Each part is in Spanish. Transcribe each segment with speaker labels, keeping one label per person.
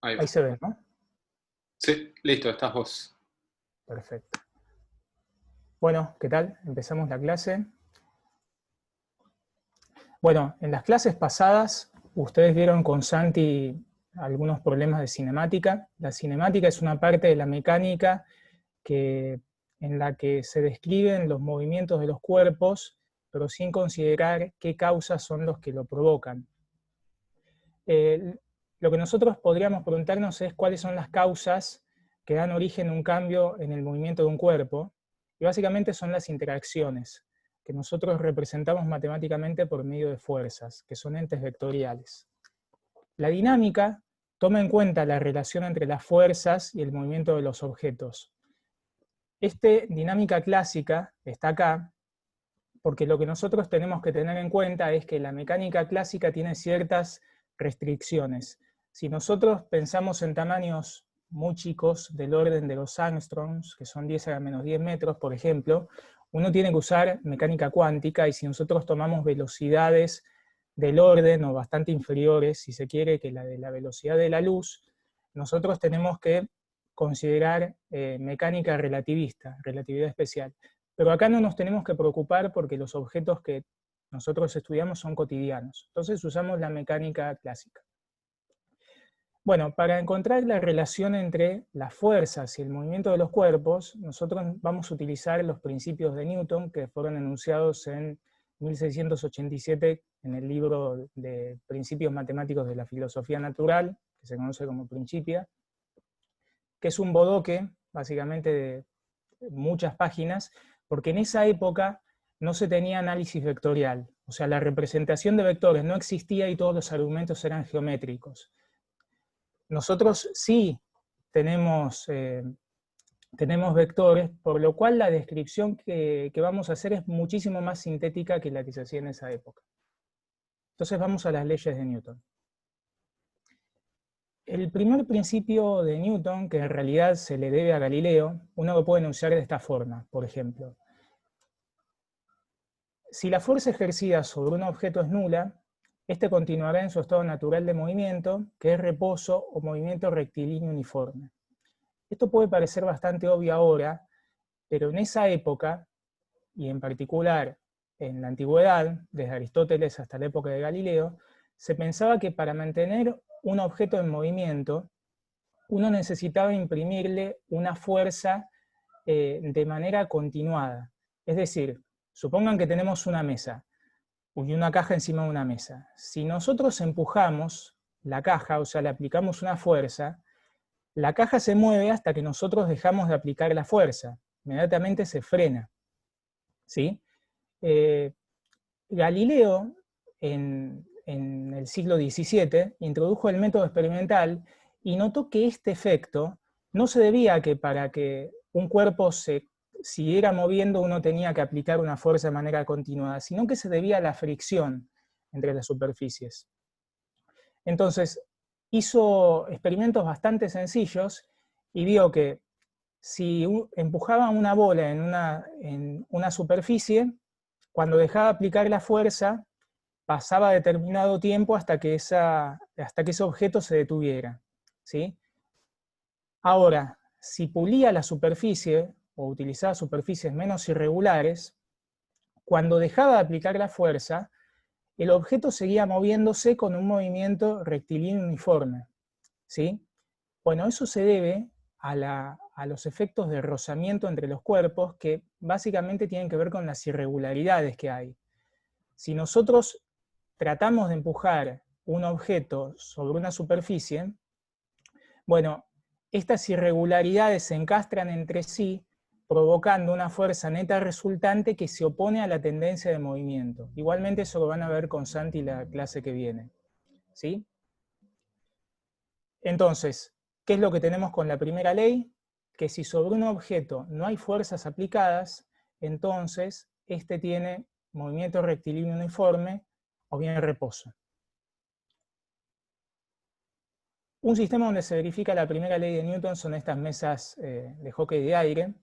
Speaker 1: Ahí
Speaker 2: Ahí
Speaker 1: va.
Speaker 2: se ve, ¿no?
Speaker 1: Sí, listo, estás vos.
Speaker 2: Perfecto. Bueno, ¿qué tal? Empezamos la clase. Bueno, en las clases pasadas ustedes vieron con Santi algunos problemas de cinemática. La cinemática es una parte de la mecánica en la que se describen los movimientos de los cuerpos, pero sin considerar qué causas son los que lo provocan. Lo que nosotros podríamos preguntarnos es cuáles son las causas que dan origen a un cambio en el movimiento de un cuerpo, y básicamente son las interacciones, que nosotros representamos matemáticamente por medio de fuerzas, que son entes vectoriales. La dinámica toma en cuenta la relación entre las fuerzas y el movimiento de los objetos. Esta dinámica clásica está acá, porque lo que nosotros tenemos que tener en cuenta es que la mecánica clásica tiene ciertas restricciones. Si nosotros pensamos en tamaños muy chicos, del orden de los angstroms, que son 10 a la menos 10 metros, por ejemplo, uno tiene que usar mecánica cuántica, y si nosotros tomamos velocidades del orden o bastante inferiores, si se quiere, que la de la velocidad de la luz, nosotros tenemos que considerar mecánica relativista, relatividad especial. Pero acá no nos tenemos que preocupar porque los objetos que nosotros estudiamos son cotidianos. Entonces usamos la mecánica clásica. Bueno, para encontrar la relación entre las fuerzas y el movimiento de los cuerpos, nosotros vamos a utilizar los principios de Newton, que fueron enunciados en 1687 en el libro de Principios Matemáticos de la Filosofía Natural, que se conoce como Principia, que es un bodoque, básicamente, de muchas páginas, porque en esa época no se tenía análisis vectorial, o sea, la representación de vectores no existía y todos los argumentos eran geométricos. Nosotros sí tenemos, tenemos vectores, por lo cual la descripción que vamos a hacer es muchísimo más sintética que la que se hacía en esa época. Entonces vamos a las leyes de Newton. El primer principio de Newton, que en realidad se le debe a Galileo, uno lo puede enunciar de esta forma, por ejemplo. Si la fuerza ejercida sobre un objeto es nula, este continuará en su estado natural de movimiento, que es reposo o movimiento rectilíneo uniforme. Esto puede parecer bastante obvio ahora, pero en esa época, y en particular en la antigüedad, desde Aristóteles hasta la época de Galileo, se pensaba que para mantener un objeto en movimiento, uno necesitaba imprimirle una fuerza de manera continuada. Es decir, supongan que tenemos una mesa y una caja encima de una mesa. Si nosotros empujamos la caja, o sea, le aplicamos una fuerza, la caja se mueve hasta que nosotros dejamos de aplicar la fuerza. Inmediatamente se frena. ¿Sí? Galileo, en el siglo XVII, introdujo el método experimental y notó que este efecto no se debía a que para que un cuerpo se siguiera moviendo uno tenía que aplicar una fuerza de manera continuada, sino que se debía a la fricción entre las superficies. Entonces, hizo experimentos bastante sencillos y vio que si empujaba una bola en una superficie, cuando dejaba de aplicar la fuerza, pasaba determinado tiempo hasta que ese objeto se detuviera. ¿Sí? Ahora, si pulía la superficie o utilizaba superficies menos irregulares, cuando dejaba de aplicar la fuerza, el objeto seguía moviéndose con un movimiento rectilíneo uniforme. ¿Sí? Bueno, eso se debe a los efectos de rozamiento entre los cuerpos, que básicamente tienen que ver con las irregularidades que hay. Si nosotros tratamos de empujar un objeto sobre una superficie, bueno, estas irregularidades se encastran entre sí, provocando una fuerza neta resultante que se opone a la tendencia de movimiento. Igualmente eso lo van a ver con Santi la clase que viene. ¿Sí? Entonces, ¿qué es lo que tenemos con la primera ley? Que si sobre un objeto no hay fuerzas aplicadas, entonces este tiene movimiento rectilíneo uniforme o bien reposo. Un sistema donde se verifica la primera ley de Newton son estas mesas de hockey de aire.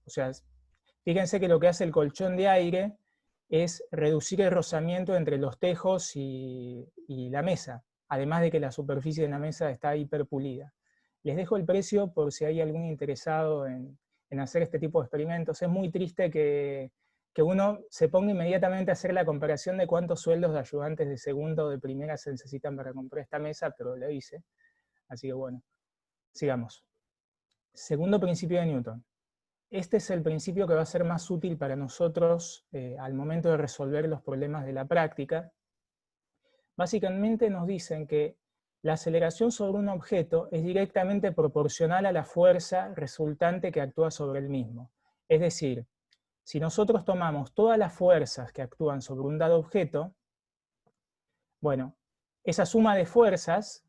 Speaker 2: O sea, fíjense que lo que hace el colchón de aire es reducir el rozamiento entre los tejos y la mesa. además de que la superficie de la mesa está hiperpulida. Les dejo el precio por si hay algún interesado en hacer este tipo de experimentos. Es muy triste que uno se ponga inmediatamente a hacer la comparación de cuántos sueldos de ayudantes de segunda o de primera se necesitan para comprar esta mesa, pero lo hice. Así que bueno, sigamos. Segundo principio de Newton. Este es el principio que va a ser más útil para nosotros al momento de resolver los problemas de la práctica. Básicamente nos dicen que la aceleración sobre un objeto es directamente proporcional a la fuerza resultante que actúa sobre el mismo. Es decir, si nosotros tomamos todas las fuerzas que actúan sobre un dado objeto, bueno, esa suma de fuerzas,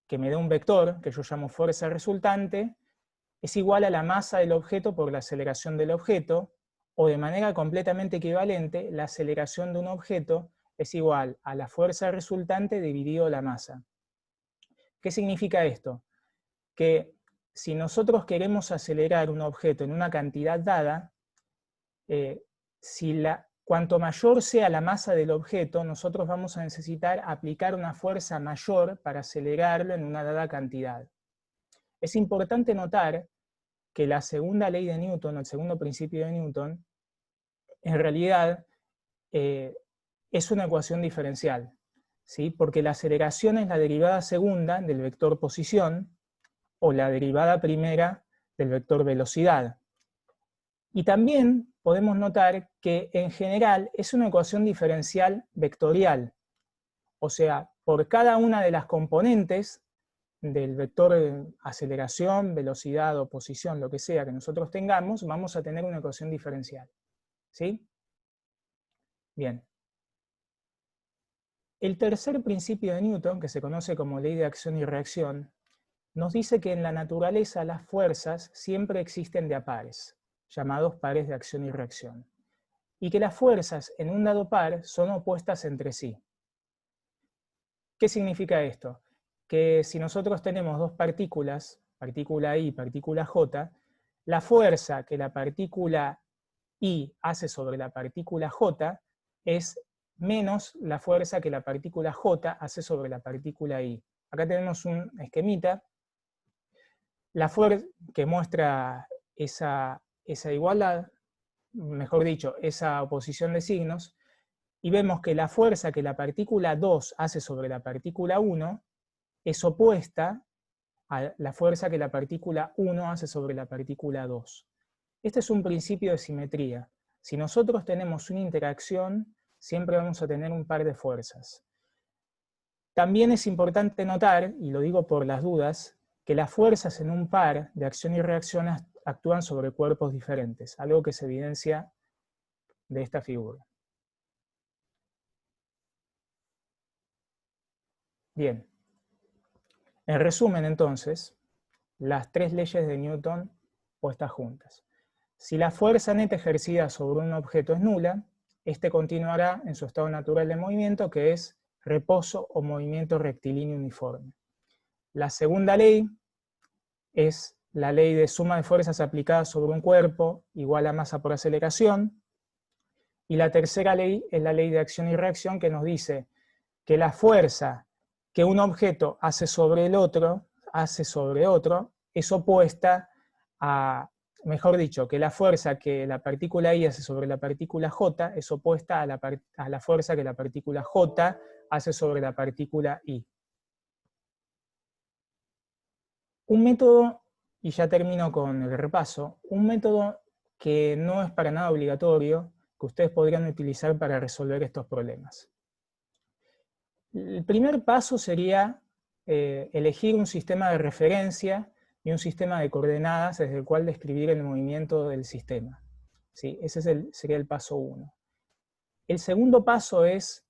Speaker 2: que me da un vector, que yo llamo fuerza resultante, es igual a la masa del objeto por la aceleración del objeto, o de manera completamente equivalente, la aceleración de un objeto es igual a la fuerza resultante dividido la masa. ¿Qué significa esto? Que si nosotros queremos acelerar un objeto en una cantidad dada, cuanto mayor sea la masa del objeto, nosotros vamos a necesitar aplicar una fuerza mayor para acelerarlo en una dada cantidad. Es importante notar que la segunda ley de Newton, el segundo principio de Newton, en realidad es una ecuación diferencial, ¿sí? Porque la aceleración es la derivada segunda del vector posición o la derivada primera del vector velocidad. Y también podemos notar que en general es una ecuación diferencial vectorial, o sea, por cada una de las componentes del vector de aceleración, velocidad o posición, lo que sea que nosotros tengamos, vamos a tener una ecuación diferencial. ¿Sí? Bien. El tercer principio de Newton, que se conoce como ley de acción y reacción, nos dice que en la naturaleza las fuerzas siempre existen de a pares, llamados pares de acción y reacción, y que las fuerzas en un dado par son opuestas entre sí. ¿Qué significa esto? Que si nosotros tenemos dos partículas, partícula I y partícula J, la fuerza que la partícula I hace sobre la partícula J es menos la fuerza que la partícula J hace sobre la partícula I. Acá tenemos un esquemita, la fuerza que muestra esa igualdad, mejor dicho, esa oposición de signos, y vemos que la fuerza que la partícula 2 hace sobre la partícula 1 es opuesta a la fuerza que la partícula 1 hace sobre la partícula 2. Este es un principio de simetría. Si nosotros tenemos una interacción, siempre vamos a tener un par de fuerzas. También es importante notar, y lo digo por las dudas, que las fuerzas en un par de acción y reacción actúan sobre cuerpos diferentes, algo que se evidencia de esta figura. Bien. En resumen, entonces, las tres leyes de Newton puestas juntas. Si la fuerza neta ejercida sobre un objeto es nula, este continuará en su estado natural de movimiento, que es reposo o movimiento rectilíneo uniforme. La segunda ley es la ley de suma de fuerzas aplicadas sobre un cuerpo igual a masa por aceleración. Y la tercera ley es la ley de acción y reacción, que nos dice que la fuerza que un objeto hace sobre otro, es opuesta a, mejor dicho, que la fuerza que la partícula I hace sobre la partícula J es opuesta a la fuerza que la partícula J hace sobre la partícula I. Un método, y ya termino con el repaso, un método que no es para nada obligatorio, que ustedes podrían utilizar para resolver estos problemas. El primer paso sería elegir un sistema de referencia y un sistema de coordenadas desde el cual describir el movimiento del sistema. ¿Sí? Ese sería el paso 1. El segundo paso es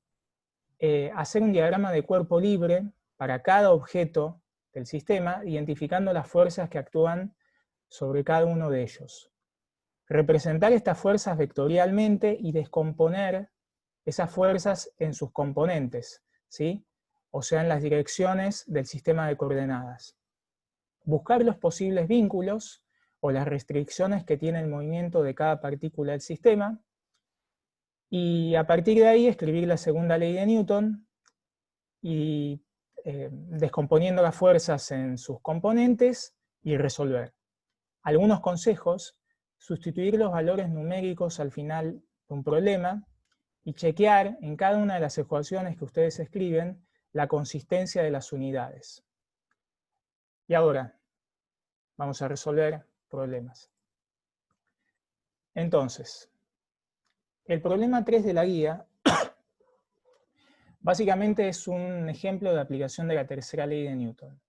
Speaker 2: hacer un diagrama de cuerpo libre para cada objeto del sistema, identificando las fuerzas que actúan sobre cada uno de ellos. Representar estas fuerzas vectorialmente y descomponer esas fuerzas en sus componentes, ¿sí? O sea, en las direcciones del sistema de coordenadas. Buscar los posibles vínculos o las restricciones que tiene el movimiento de cada partícula del sistema, y a partir de ahí escribir la segunda ley de Newton y descomponiendo las fuerzas en sus componentes y resolver. Algunos consejos: sustituir los valores numéricos al final de un problema y chequear en cada una de las ecuaciones que ustedes escriben la consistencia de las unidades. Y ahora vamos a resolver problemas. Entonces, el problema 3 de la guía básicamente es un ejemplo de aplicación de la tercera ley de Newton.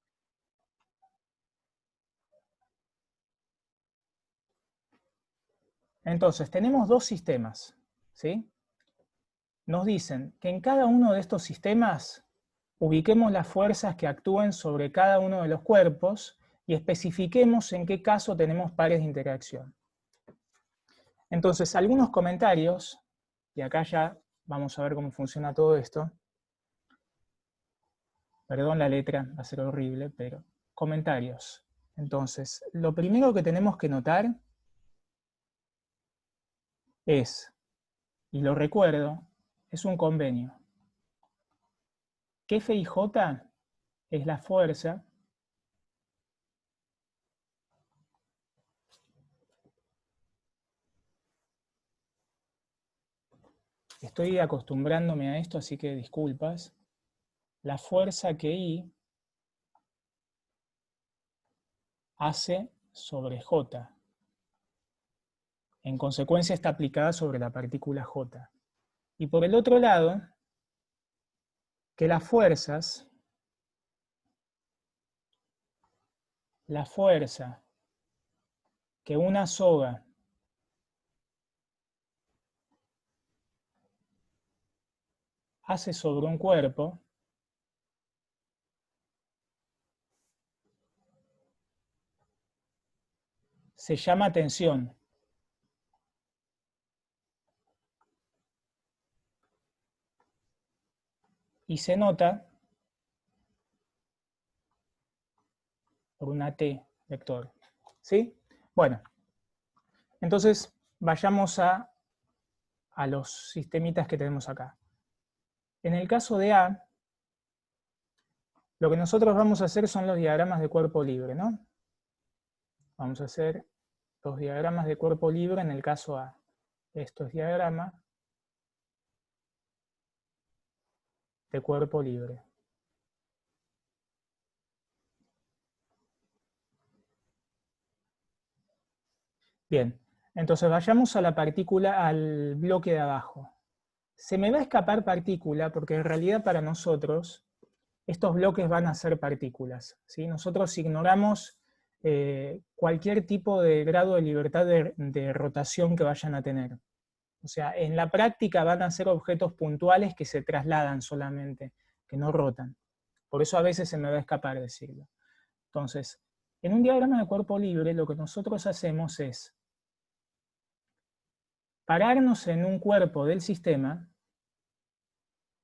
Speaker 2: Entonces, tenemos dos sistemas, ¿sí? Nos dicen que en cada uno de estos sistemas ubiquemos las fuerzas que actúen sobre cada uno de los cuerpos y especifiquemos en qué caso tenemos pares de interacción. Entonces, algunos comentarios, y acá ya vamos a ver cómo funciona todo esto. Perdón la letra, va a ser horrible, pero comentarios. Entonces, lo primero que tenemos que notar es, y lo recuerdo, es un convenio, que F y J es la fuerza estoy acostumbrándome a esto, así que disculpas, la fuerza que I hace sobre J. En consecuencia está aplicada sobre la partícula J. Y por el otro lado, que la fuerza que una soga hace sobre un cuerpo se llama tensión. Y se nota por una T vector. ¿Sí? Bueno, entonces vayamos a los sistemitas que tenemos acá. En el caso de A, lo que nosotros vamos a hacer son los diagramas de cuerpo libre, ¿no? Vamos a hacer los diagramas de cuerpo libre en el caso A. Esto es diagrama de cuerpo libre. Bien, entonces vayamos a la partícula, al bloque de abajo. Se me va a escapar partícula porque en realidad para nosotros estos bloques van a ser partículas, ¿sí? Nosotros ignoramos cualquier tipo de grado de libertad de rotación que vayan a tener. O sea, en la práctica van a ser objetos puntuales que se trasladan solamente, que no rotan. Por eso a veces se me va a escapar decirlo. Entonces, en un diagrama de cuerpo libre lo que nosotros hacemos es pararnos en un cuerpo del sistema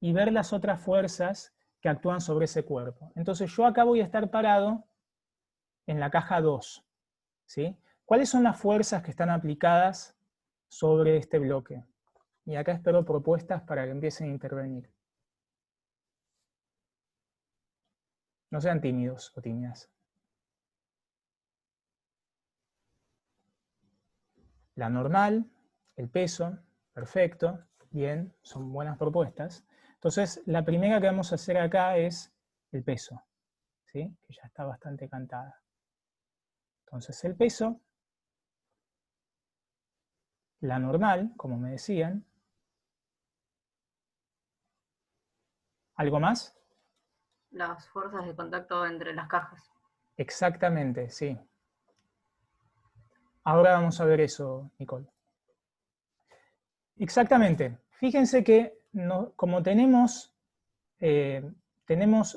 Speaker 2: y ver las otras fuerzas que actúan sobre ese cuerpo. Entonces yo acá voy a estar parado en la caja 2. ¿Sí? ¿Cuáles son las fuerzas que están aplicadas sobre este bloque? Y acá espero propuestas para que empiecen a intervenir. No sean tímidos o tímidas. La normal, el peso, perfecto, bien, son buenas propuestas. Entonces, la primera que vamos a hacer acá es el peso, ¿sí? Que ya está bastante cantada. Entonces, el peso, la normal, como me decían. ¿Algo más?
Speaker 3: Las fuerzas de contacto entre las cajas.
Speaker 2: Exactamente, sí. Ahora vamos a ver eso, Nicole. Exactamente. Fíjense que como tenemos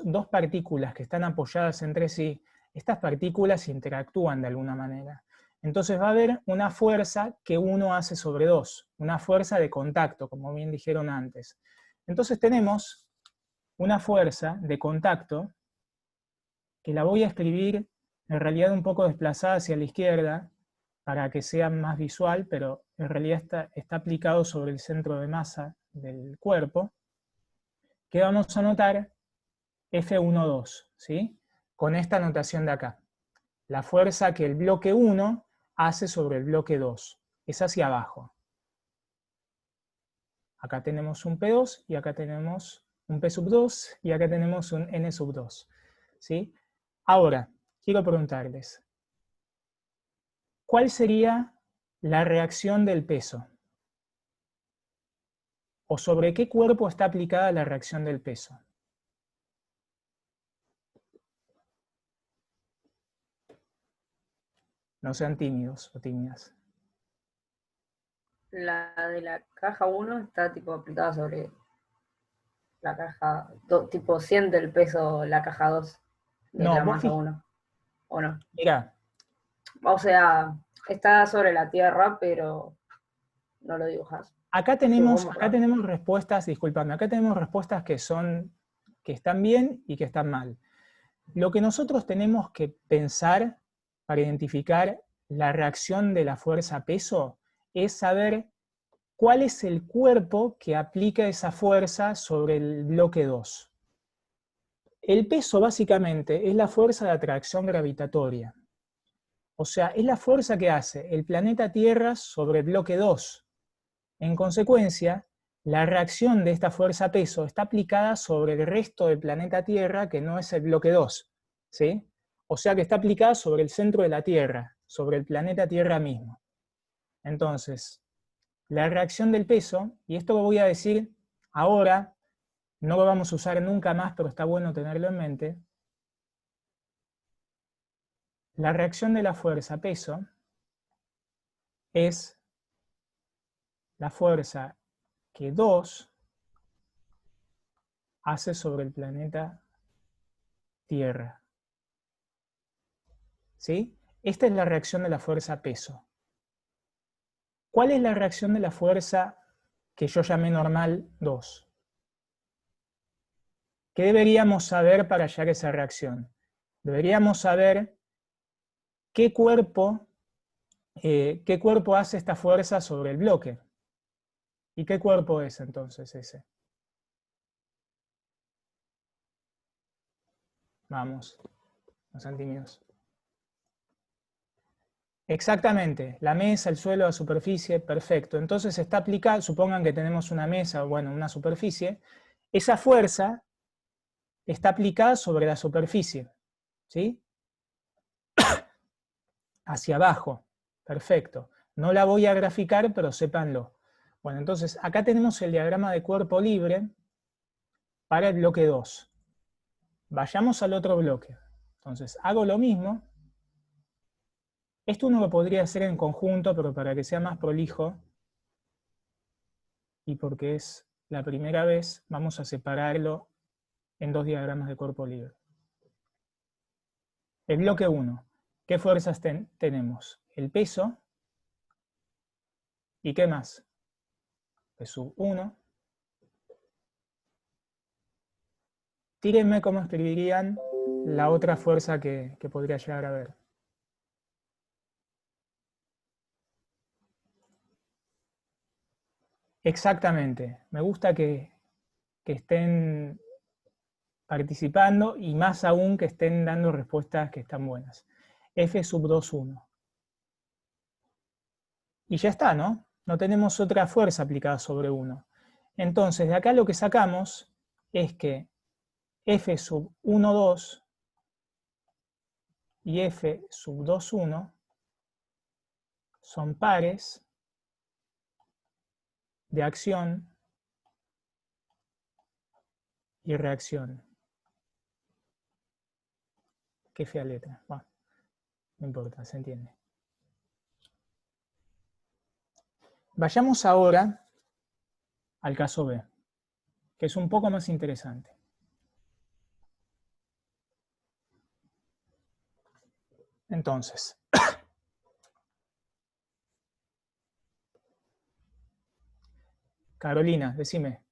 Speaker 2: dos partículas que están apoyadas entre sí, estas partículas interactúan de alguna manera. Entonces va a haber una fuerza que uno hace sobre dos, una fuerza de contacto, como bien dijeron antes. Entonces tenemos una fuerza de contacto que la voy a escribir en realidad un poco desplazada hacia la izquierda para que sea más visual, pero en realidad está aplicado sobre el centro de masa del cuerpo, que vamos a notar F12, ¿sí? Con esta notación de acá. La fuerza que el bloque 1 hace sobre el bloque 2. Es hacia abajo. Acá tenemos un P2 y acá tenemos un P sub 2 y acá tenemos un N sub 2. ¿Sí? Ahora, quiero preguntarles, ¿cuál sería la reacción del peso? ¿O sobre qué cuerpo está aplicada la reacción del peso? No sean tímidos o tímidas.
Speaker 3: La de la caja 1 está tipo aplicada sobre la caja, tipo siente el peso la caja 2 de
Speaker 2: No,
Speaker 3: la
Speaker 2: vos
Speaker 3: masa 1, ¿o no?
Speaker 2: mirá,
Speaker 3: O sea, está sobre la tierra, pero no lo dibujas.
Speaker 2: acá
Speaker 3: ¿Cómo?
Speaker 2: tenemos respuestas, discúlpame, acá tenemos respuestas que están bien y que están mal. Lo que nosotros tenemos que pensar para identificar la reacción de la fuerza peso es saber cuál es el cuerpo que aplica esa fuerza sobre el bloque 2. El peso básicamente es la fuerza de atracción gravitatoria. O sea, es la fuerza que hace el planeta Tierra sobre el bloque 2. En consecuencia, la reacción de esta fuerza peso está aplicada sobre el resto del planeta Tierra que no es el bloque 2. ¿Sí? O sea que está aplicada sobre el centro de la Tierra, sobre el planeta Tierra mismo. Entonces, la reacción del peso, y esto lo voy a decir ahora, no lo vamos a usar nunca más, pero está bueno tenerlo en mente. La reacción de la fuerza peso es la fuerza que 2 hace sobre el planeta Tierra. ¿Sí? Esta es la reacción de la fuerza peso. ¿Cuál es la reacción de la fuerza que yo llamé normal 2? ¿Qué deberíamos saber para hallar esa reacción? Deberíamos saber qué cuerpo hace esta fuerza sobre el bloque. ¿Y qué cuerpo es entonces ese? Vamos, no sean tímidos. Exactamente, la mesa, el suelo, la superficie, perfecto. Entonces está aplicada, supongan que tenemos una mesa, bueno, una superficie, esa fuerza está aplicada sobre la superficie, ¿sí? Hacia abajo, perfecto. No la voy a graficar, pero sépanlo. Bueno, entonces acá tenemos el diagrama de cuerpo libre para el bloque 2. Vayamos al otro bloque. Entonces hago lo mismo. Esto uno lo podría hacer en conjunto, pero para que sea más prolijo, y porque es la primera vez, vamos a separarlo en 2 diagramas de cuerpo libre. El bloque 1. ¿Qué fuerzas tenemos? El peso. ¿Y qué más? P sub 1. Tírenme cómo escribirían la otra fuerza que podría llegar a ver. Exactamente. Me gusta que estén participando y más aún que estén dando respuestas que están buenas. F sub 2,1. Y ya está, ¿no? No tenemos otra fuerza aplicada sobre 1. Entonces, de acá lo que sacamos es que F sub 1,2 y F sub 2,1 son pares de acción y reacción. Qué fea letra. Bueno, no importa, se entiende. Vayamos ahora al caso B, que es un poco más interesante. Entonces, Carolina, decime.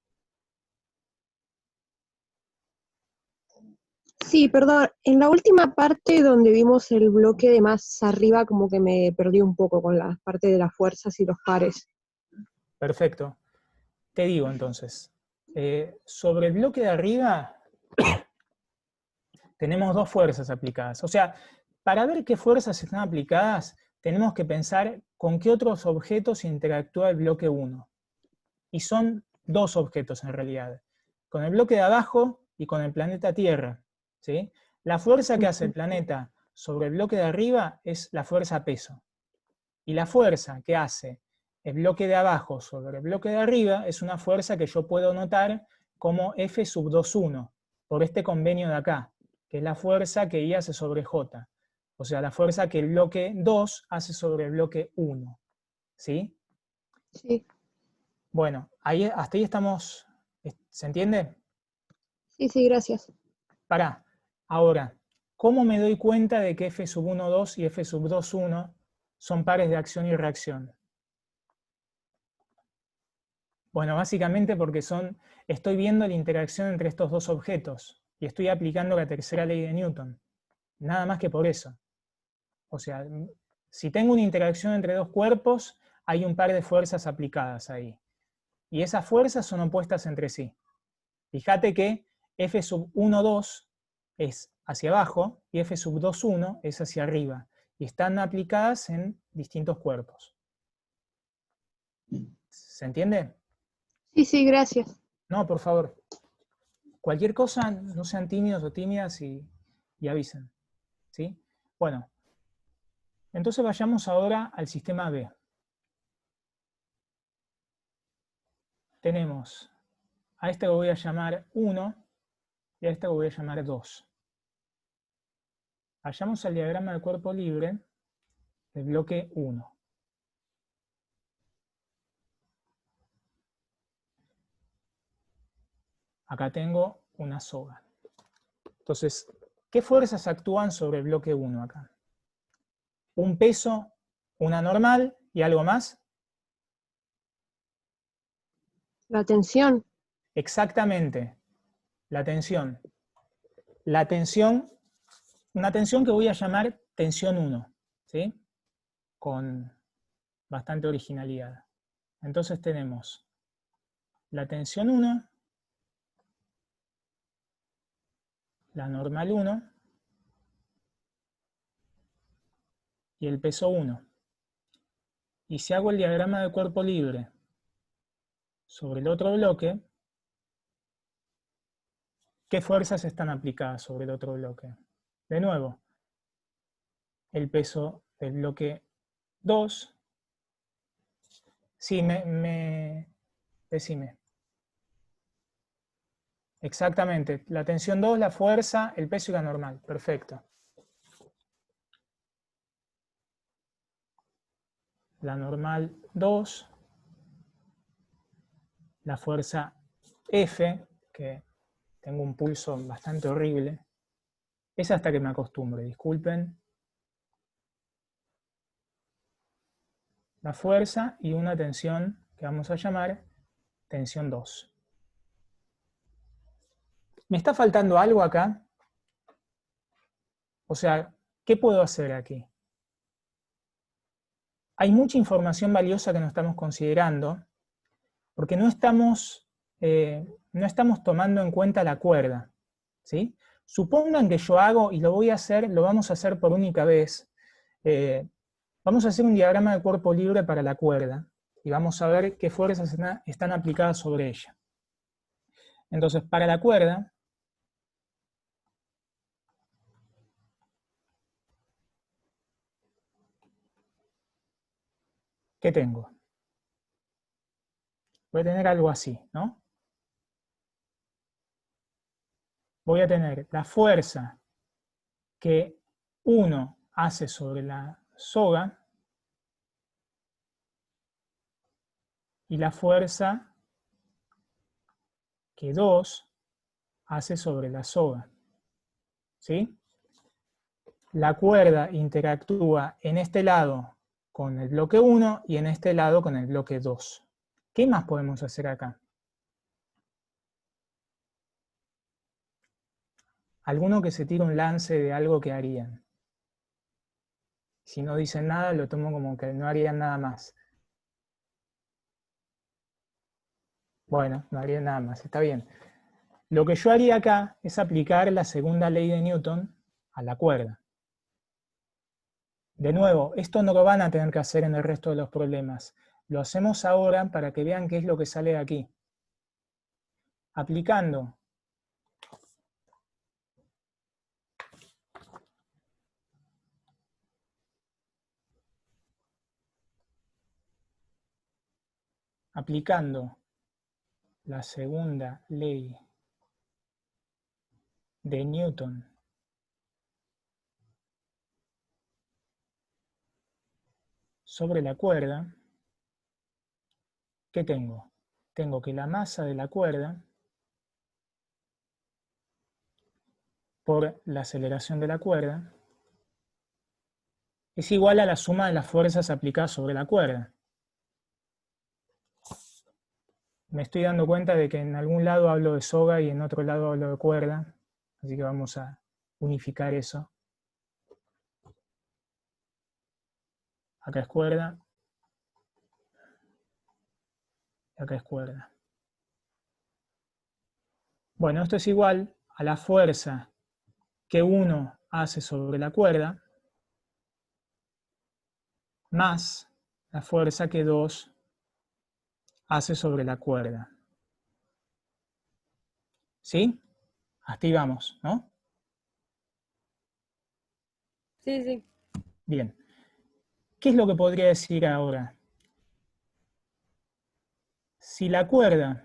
Speaker 4: Sí, perdón, en la última parte donde vimos el bloque de más arriba, como que me perdí un poco con la parte de las fuerzas y los pares.
Speaker 2: Perfecto. Te digo entonces, sobre el bloque de arriba tenemos dos fuerzas aplicadas. O sea, para ver qué fuerzas están aplicadas, tenemos que pensar con qué otros objetos interactúa el bloque 1. Y son dos objetos en realidad. Con el bloque de abajo y con el planeta Tierra. ¿Sí? La fuerza que hace el planeta sobre el bloque de arriba es la fuerza peso. Y la fuerza que hace el bloque de abajo sobre el bloque de arriba es una fuerza que yo puedo notar como F sub 2,1, por este convenio de acá, que es la fuerza que I hace sobre J. O sea, la fuerza que el bloque 2 hace sobre el bloque 1. ¿Sí?
Speaker 4: Sí,
Speaker 2: Bueno, hasta ahí estamos. ¿Se entiende?
Speaker 4: sí, gracias.
Speaker 2: Pará. Ahora, ¿cómo me doy cuenta de que F sub 1,2 y F sub 2,1 son pares de acción y reacción? Bueno, básicamente porque estoy viendo la interacción entre estos dos objetos y estoy aplicando la tercera ley de Newton. Nada más que por eso. O sea, si tengo una interacción entre dos cuerpos, hay un par de fuerzas aplicadas ahí. Y esas fuerzas son opuestas entre sí. Fíjate que F sub 1,2 es hacia abajo y F sub 2,1 es hacia arriba. Y están aplicadas en distintos cuerpos. ¿Se entiende?
Speaker 4: Sí, gracias.
Speaker 2: No, por favor. Cualquier cosa, no sean tímidos o tímidas y avisen. ¿Sí? Bueno, entonces vayamos ahora al sistema B. Tenemos a este que voy a llamar 1 y a este que voy a llamar 2. Vayamos al diagrama del cuerpo libre del bloque 1. Acá tengo una soga. Entonces, ¿qué fuerzas actúan sobre el bloque 1 acá? Un peso, una normal y algo más.
Speaker 4: La tensión.
Speaker 2: Exactamente, la tensión. La tensión, una tensión que voy a llamar tensión 1, ¿sí? Con bastante originalidad. Entonces tenemos la tensión 1, la normal 1 y el peso 1. Y si hago el diagrama de cuerpo libre sobre el otro bloque, ¿qué fuerzas están aplicadas sobre el otro bloque? De nuevo, el peso del bloque 2. Sí, decime. Exactamente, la tensión 2, la fuerza, el peso y la normal. Perfecto. La normal 2, la fuerza F, que tengo un pulso bastante horrible. Es hasta que me acostumbre, disculpen. La fuerza y una tensión que vamos a llamar tensión 2. ¿Me está faltando algo acá? O sea, ¿qué puedo hacer aquí? Hay mucha información valiosa que no estamos considerando, porque no estamos tomando en cuenta la cuerda, ¿sí? Supongan que yo hago, y lo vamos a hacer por única vez, vamos a hacer un diagrama de cuerpo libre para la cuerda, y vamos a ver qué fuerzas están aplicadas sobre ella. Entonces, para la cuerda, ¿qué tengo? Voy a tener algo así, ¿no? Voy a tener la fuerza que 1 hace sobre la soga y la fuerza que 2 hace sobre la soga. ¿Sí? La cuerda interactúa en este lado con el bloque 1 y en este lado con el bloque 2. ¿Qué más podemos hacer acá? Alguno que se tire un lance de algo que harían. Si no dicen nada, lo tomo como que no harían nada más. Bueno, no harían nada más, está bien. Lo que yo haría acá es aplicar la segunda ley de Newton a la cuerda. De nuevo, esto no lo van a tener que hacer en el resto de los problemas. Lo hacemos ahora para que vean qué es lo que sale de aquí. Aplicando la segunda ley de Newton sobre la cuerda, ¿qué tengo? Tengo que la masa de la cuerda por la aceleración de la cuerda es igual a la suma de las fuerzas aplicadas sobre la cuerda. Me estoy dando cuenta de que en algún lado hablo de soga y en otro lado hablo de cuerda, así que vamos a unificar eso. Acá es cuerda, y acá es cuerda. Bueno, esto es igual a la fuerza que 1 hace sobre la cuerda, más la fuerza que 2 hace sobre la cuerda. ¿Sí? Hasta ahí vamos, ¿no?
Speaker 3: Sí, sí.
Speaker 2: Bien. ¿Qué es lo que podría decir ahora? Si la cuerda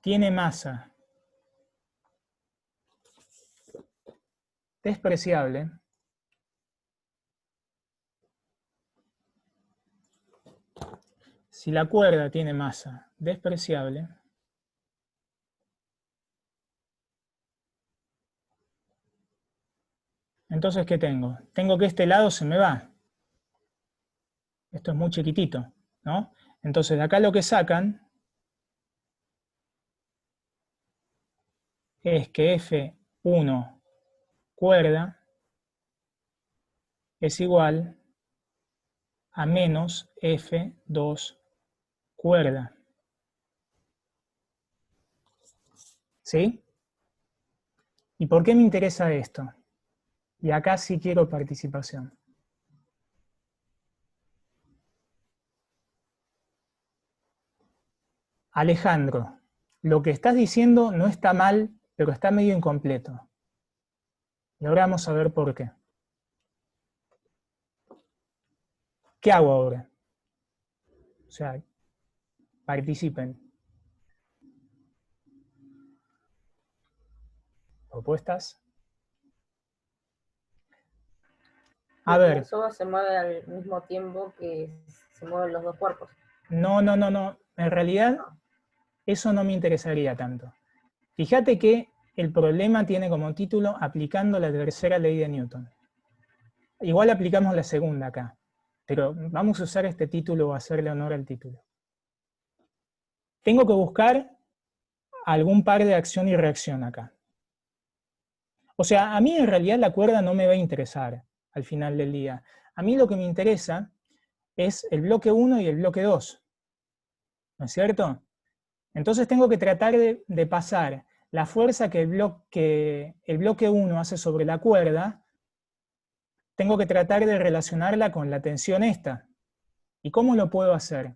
Speaker 2: tiene masa despreciable, si la cuerda tiene masa despreciable, entonces ¿qué tengo? Tengo que este lado se me va. Esto es muy chiquitito, ¿no? Entonces de acá lo que sacan es que F1 cuerda es igual a menos F2 cuerda. ¿Sí? ¿Y por qué me interesa esto? Y acá sí quiero participación. Alejandro, lo que estás diciendo no está mal, pero está medio incompleto. Y ahora vamos a ver por qué. ¿Qué hago ahora? O sea, participen. ¿Propuestas? A ver.
Speaker 3: La soga se mueve al mismo tiempo que se mueven los dos cuerpos.
Speaker 2: No. En realidad, eso no me interesaría tanto. Fíjate que el problema tiene como título aplicando la tercera ley de Newton. Igual aplicamos la segunda acá, pero vamos a usar este título o hacerle honor al título. Tengo que buscar algún par de acción y reacción acá. O sea, a mí en realidad la cuerda no me va a interesar al final del día. A mí lo que me interesa es el bloque 1 y el bloque 2. ¿No es cierto? Entonces tengo que tratar de pasar la fuerza que el bloque 1 hace sobre la cuerda, tengo que tratar de relacionarla con la tensión esta. ¿Y cómo lo puedo hacer?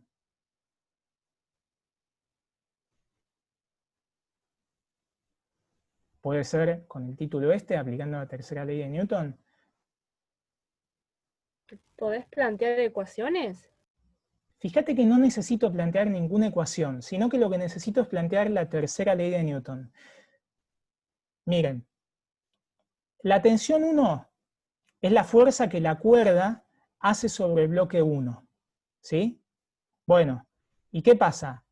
Speaker 2: Puede ser con el título este, aplicando la tercera ley de Newton.
Speaker 5: ¿Podés plantear ecuaciones?
Speaker 2: Fíjate que no necesito plantear ninguna ecuación, sino que lo que necesito es plantear la tercera ley de Newton. Miren, la tensión 1 es la fuerza que la cuerda hace sobre el bloque 1. ¿Sí? Bueno, ¿y qué pasa?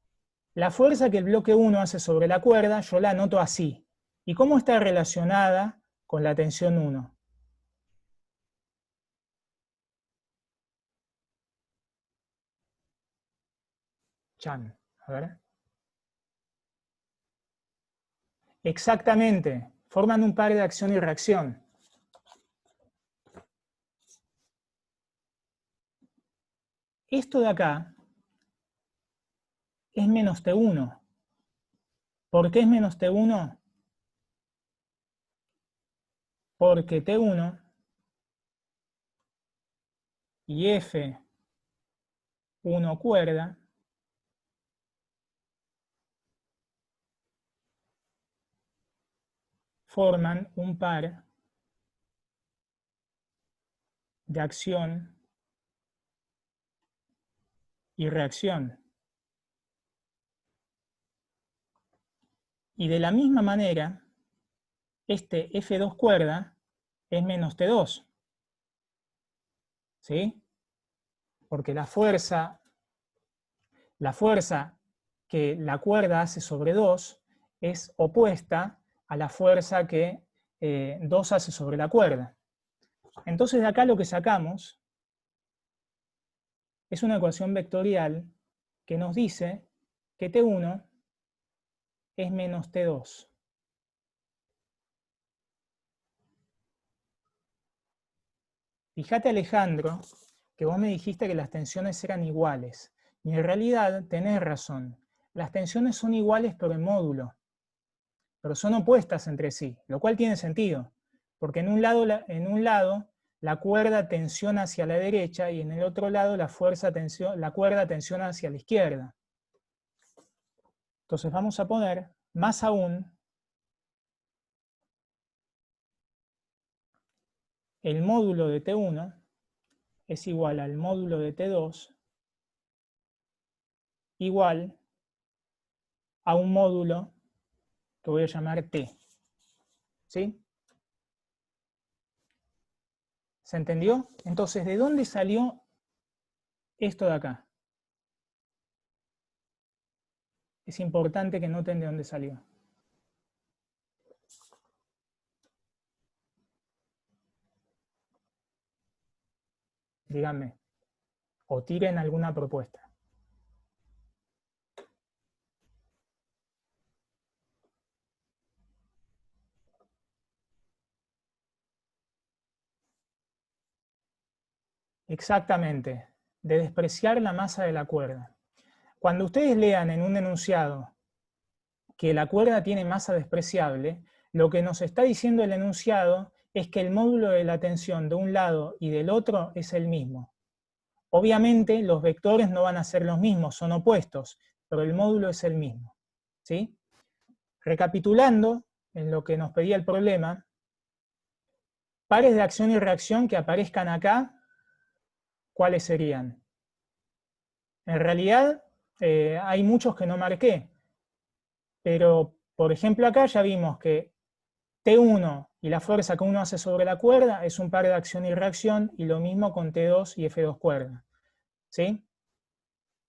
Speaker 2: La fuerza que el bloque 1 hace sobre la cuerda, yo la anoto así. ¿Y cómo está relacionada con la tensión 1? Chan, a ver. Exactamente, forman un par de acción y reacción. Esto de acá es menos T1. ¿Por qué es menos T1? Porque T1 y F1 cuerda forman un par de acción y reacción. Y de la misma manera, este F2 cuerda es menos T2. ¿Sí? Porque la fuerza que la cuerda hace sobre 2 es opuesta a la fuerza que 2 hace sobre la cuerda. Entonces de acá lo que sacamos es una ecuación vectorial que nos dice que T1 es menos T2. Fíjate, Alejandro, que vos me dijiste que las tensiones eran iguales. Y en realidad tenés razón. Las tensiones son iguales pero en módulo. Pero son opuestas entre sí, lo cual tiene sentido. Porque en un lado la cuerda tensiona hacia la derecha y en el otro lado la cuerda tensiona hacia la izquierda. Entonces vamos a poner, más aún, el módulo de T1 es igual al módulo de T2 igual a un módulo que voy a llamar T. ¿Sí? ¿Se entendió? Entonces, ¿de dónde salió esto de acá? Es importante que noten de dónde salió. Díganme. O tiren alguna propuesta. Exactamente, de despreciar la masa de la cuerda. Cuando ustedes lean en un enunciado que la cuerda tiene masa despreciable, lo que nos está diciendo el enunciado es que el módulo de la tensión de un lado y del otro es el mismo. Obviamente los vectores no van a ser los mismos, son opuestos, pero el módulo es el mismo. ¿Sí? Recapitulando en lo que nos pedía el problema, pares de acción y reacción que aparezcan acá, ¿cuáles serían? En realidad hay muchos que no marqué, pero por ejemplo acá ya vimos que T1 y la fuerza que uno hace sobre la cuerda es un par de acción y reacción, y lo mismo con T2 y F2 cuerda. ¿Sí?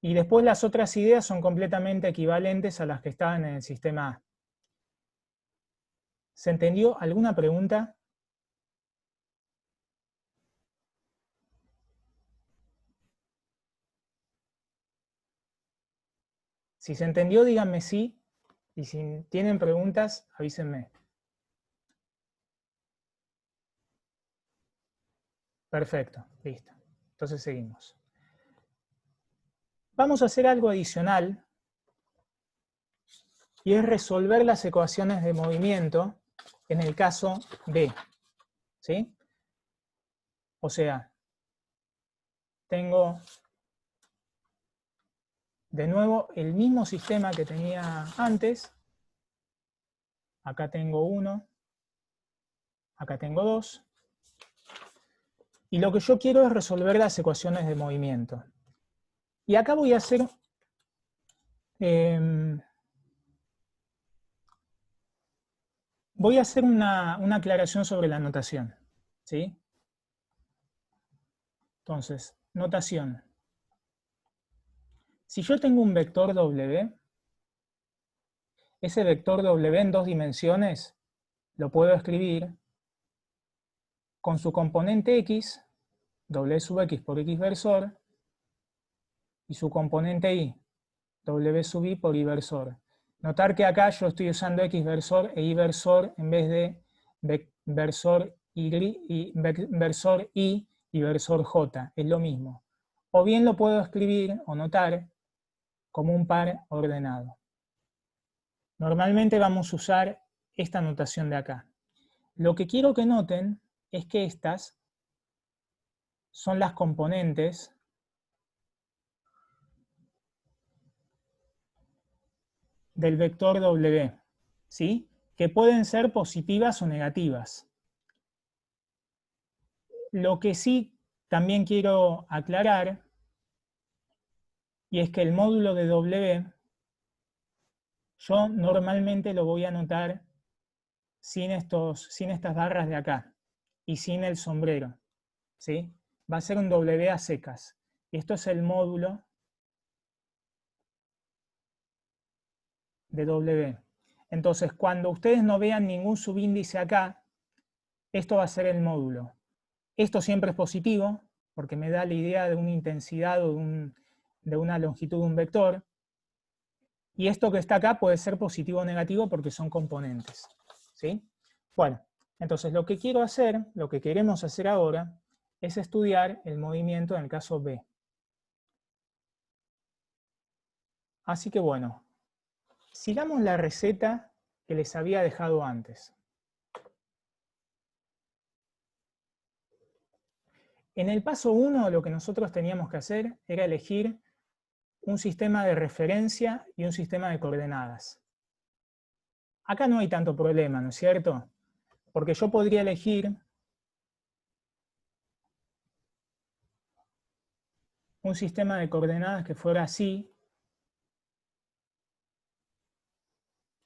Speaker 2: Y después las otras ideas son completamente equivalentes a las que estaban en el sistema A. ¿Se entendió? ¿Alguna pregunta? Si se entendió, díganme sí, y si tienen preguntas, avísenme. Perfecto, listo. Entonces seguimos. Vamos a hacer algo adicional, y es resolver las ecuaciones de movimiento en el caso B. ¿Sí? O sea, tengo de nuevo el mismo sistema que tenía antes. Acá tengo 1, acá tengo 2. Y lo que yo quiero es resolver las ecuaciones de movimiento. Y acá voy a hacer una aclaración sobre la notación. ¿Sí? Entonces, notación. Si yo tengo un vector W, ese vector W en 2 dimensiones lo puedo escribir con su componente X, W sub X por X versor, y su componente Y, W sub Y por Y versor. Notar que acá yo estoy usando X versor e Y versor en vez de versor Y y versor J, es lo mismo. O bien lo puedo escribir o notar como un par ordenado. Normalmente vamos a usar esta notación de acá. Lo que quiero que noten es que estas son las componentes del vector W, ¿sí? Que pueden ser positivas o negativas. Lo que sí también quiero aclarar, y es que el módulo de W, yo normalmente lo voy a anotar sin estas barras de acá, y sin el sombrero, ¿sí? Va a ser un W a secas. Y esto es el módulo de W. Entonces, cuando ustedes no vean ningún subíndice acá, esto va a ser el módulo. Esto siempre es positivo, porque me da la idea de una intensidad o de una longitud de un vector. Y esto que está acá puede ser positivo o negativo porque son componentes, ¿sí? Bueno, entonces lo que quiero hacer, lo que queremos hacer ahora, es estudiar el movimiento en el caso B. Así que bueno, sigamos la receta que les había dejado antes. En el paso 1 lo que nosotros teníamos que hacer era elegir un sistema de referencia y un sistema de coordenadas. Acá no hay tanto problema, ¿no es cierto? Porque yo podría elegir un sistema de coordenadas que fuera así,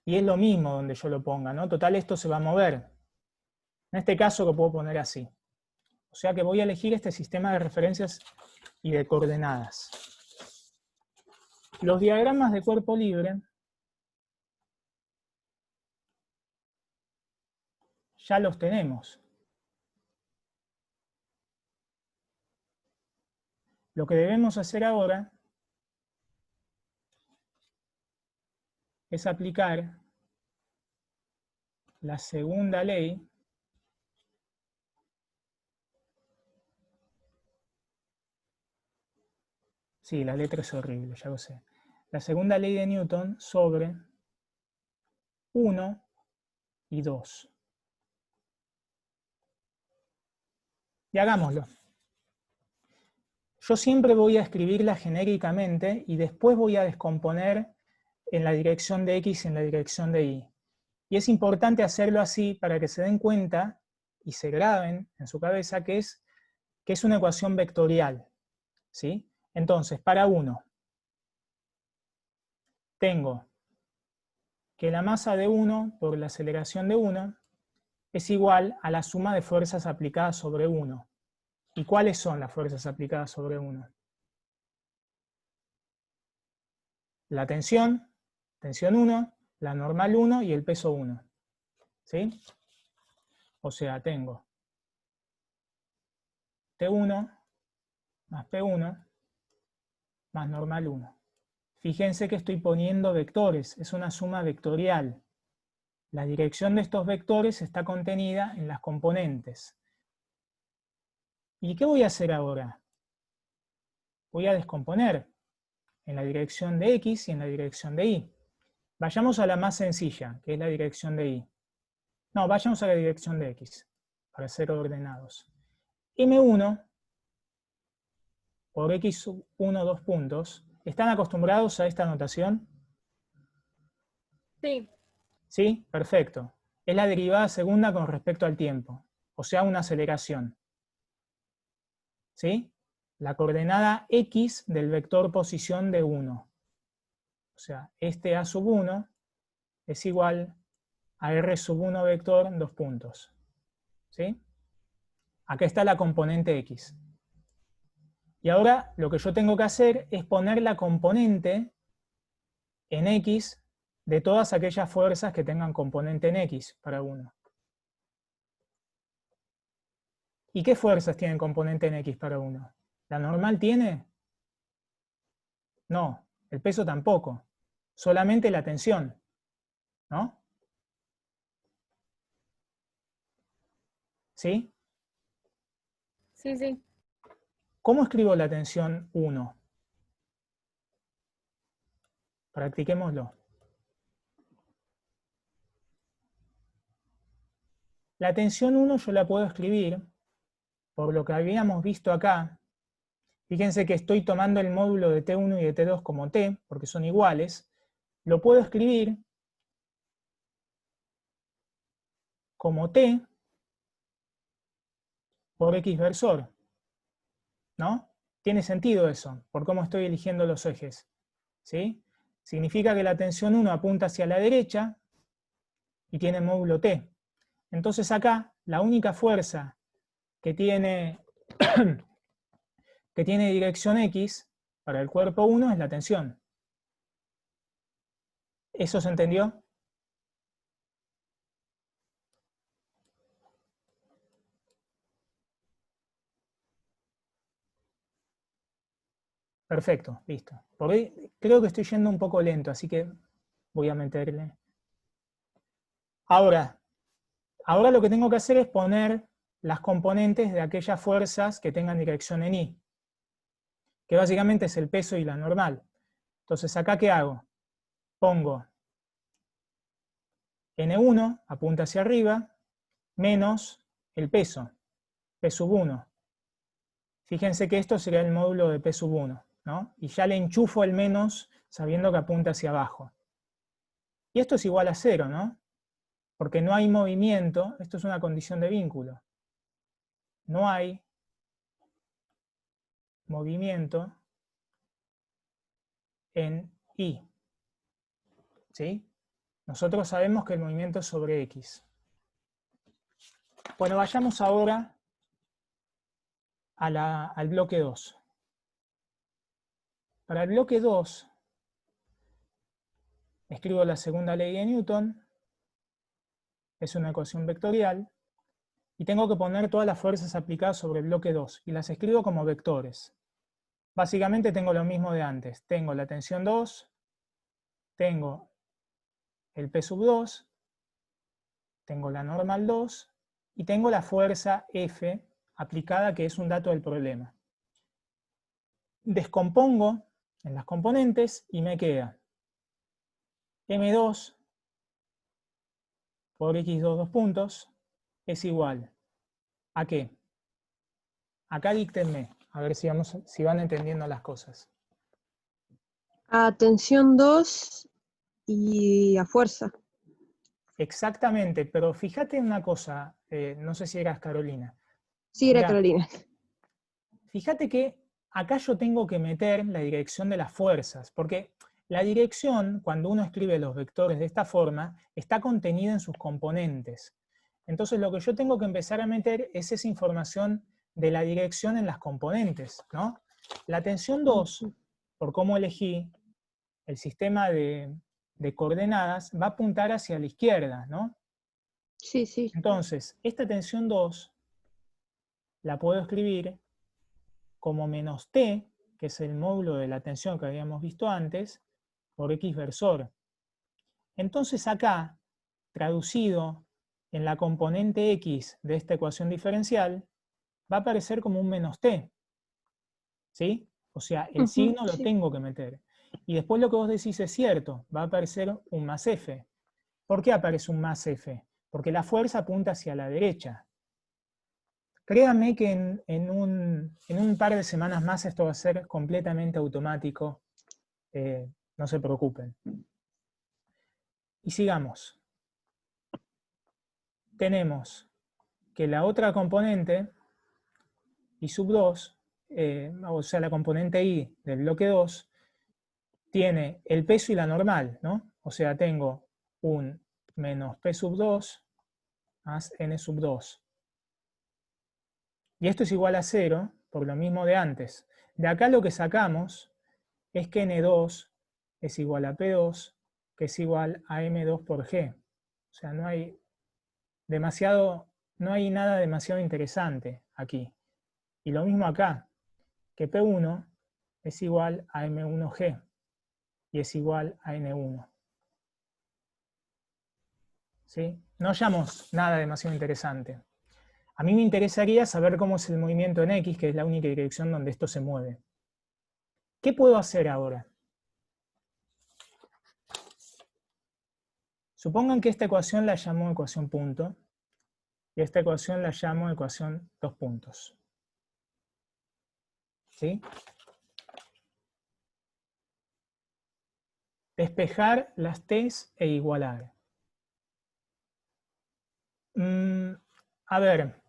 Speaker 2: y es lo mismo donde yo lo ponga, ¿no? Total, esto se va a mover. En este caso lo puedo poner así. O sea que voy a elegir este sistema de referencias y de coordenadas. Los diagramas de cuerpo libre ya los tenemos. Lo que debemos hacer ahora es aplicar la segunda ley Sí, la letra es horrible, ya lo sé. La segunda ley de Newton sobre 1 y 2. Y hagámoslo. Yo siempre voy a escribirla genéricamente y después voy a descomponer en la dirección de X y en la dirección de Y. Y es importante hacerlo así para que se den cuenta y se graben en su cabeza que es una ecuación vectorial, ¿sí? Entonces, para 1, tengo que la masa de 1 por la aceleración de 1 es igual a la suma de fuerzas aplicadas sobre 1. ¿Y cuáles son las fuerzas aplicadas sobre 1? La tensión 1, la normal 1 y el peso 1. ¿Sí? O sea, tengo T1 más P1 más normal 1. Fíjense que estoy poniendo vectores, es una suma vectorial. La dirección de estos vectores está contenida en las componentes. ¿Y qué voy a hacer ahora? Voy a descomponer en la dirección de X y en la dirección de Y. Vayamos a la más sencilla, que es la dirección de Y. No, vayamos a la dirección de X, para ser ordenados. M1 por X1, 2 puntos. ¿Están acostumbrados a esta notación?
Speaker 5: Sí.
Speaker 2: ¿Sí? Perfecto. Es la derivada segunda con respecto al tiempo, o sea, una aceleración. ¿Sí? La coordenada X del vector posición de 1. O sea, este A sub 1 es igual a R sub 1 vector en 2 puntos. ¿Sí? Acá está la componente X. Y ahora lo que yo tengo que hacer es poner la componente en X de todas aquellas fuerzas que tengan componente en X para 1. ¿Y qué fuerzas tienen componente en X para 1? ¿La normal tiene? No, el peso tampoco. Solamente la tensión, ¿no? ¿Sí?
Speaker 5: Sí, sí.
Speaker 2: ¿Cómo escribo la tensión 1? Practiquémoslo. La tensión 1 yo la puedo escribir por lo que habíamos visto acá. Fíjense que estoy tomando el módulo de T1 y de T2 como T, porque son iguales. Lo puedo escribir como T por X versor, ¿no? Tiene sentido eso, por cómo estoy eligiendo los ejes, ¿sí? Significa que la tensión 1 apunta hacia la derecha y tiene módulo T. Entonces acá, la única fuerza que tiene dirección X para el cuerpo 1 es la tensión. ¿Eso se entendió? Perfecto, listo. Por ahí creo que estoy yendo un poco lento, así que voy a meterle. Ahora lo que tengo que hacer es poner las componentes de aquellas fuerzas que tengan dirección en Y, que básicamente es el peso y la normal. Entonces, ¿acá qué hago? Pongo N1, apunta hacia arriba, menos el peso, P sub 1. Fíjense que esto sería el módulo de P sub 1, ¿no? Y ya le enchufo el menos sabiendo que apunta hacia abajo. Y esto es igual a 0, ¿no? Porque no hay movimiento, esto es una condición de vínculo. No hay movimiento en Y. ¿Sí? Nosotros sabemos que el movimiento es sobre X. Bueno, vayamos ahora al bloque 2. Para el bloque 2, escribo la segunda ley de Newton, es una ecuación vectorial, y tengo que poner todas las fuerzas aplicadas sobre el bloque 2, y las escribo como vectores. Básicamente tengo lo mismo de antes. Tengo la tensión 2, tengo el P sub 2, tengo la normal 2, y tengo la fuerza F aplicada, que es un dato del problema. Descompongo en las componentes y me queda M2 por X2 dos puntos es igual ¿a qué? Acá díctenme, a ver si van entendiendo las cosas.
Speaker 4: A tensión 2 y a fuerza.
Speaker 2: Exactamente, pero fíjate en una cosa, no sé si eras Carolina.
Speaker 4: Sí, era
Speaker 2: Mirá,
Speaker 4: Carolina.
Speaker 2: fíjate que acá yo tengo que meter la dirección de las fuerzas, porque la dirección, cuando uno escribe los vectores de esta forma, está contenida en sus componentes. Entonces lo que yo tengo que empezar a meter es esa información de la dirección en las componentes, ¿no? La tensión 2, por cómo elegí el sistema de coordenadas, va a apuntar hacia la izquierda, ¿no?
Speaker 4: Sí, sí.
Speaker 2: Entonces, esta tensión 2 la puedo escribir como menos T, que es el módulo de la tensión que habíamos visto antes, por X versor. Entonces acá, traducido en la componente X de esta ecuación diferencial, va a aparecer como un menos T. ¿Sí? O sea, el signo lo tengo que meter. Y después lo que vos decís es cierto, va a aparecer un más F. ¿Por qué aparece un más F? Porque la fuerza apunta hacia la derecha. Créanme que en un par de semanas más esto va a ser completamente automático. No se preocupen. Y sigamos. Tenemos que la otra componente, I sub 2, o sea, la componente I del bloque 2, tiene el peso y la normal, ¿no? O sea, tengo un menos P sub 2 más N sub 2. Y esto es igual a 0, por lo mismo de antes. De acá lo que sacamos es que N2 es igual a P2, que es igual a M2 por G. O sea, no hay nada demasiado interesante aquí. Y lo mismo acá, que P1 es igual a M1G y es igual a N1. ¿Sí? No hallamos nada demasiado interesante. A mí me interesaría saber cómo es el movimiento en X, que es la única dirección donde esto se mueve. ¿Qué puedo hacer ahora? Supongan que esta ecuación la llamo ecuación punto, y esta ecuación la llamo ecuación dos puntos. ¿Sí? Despejar las t's e igualar. A ver,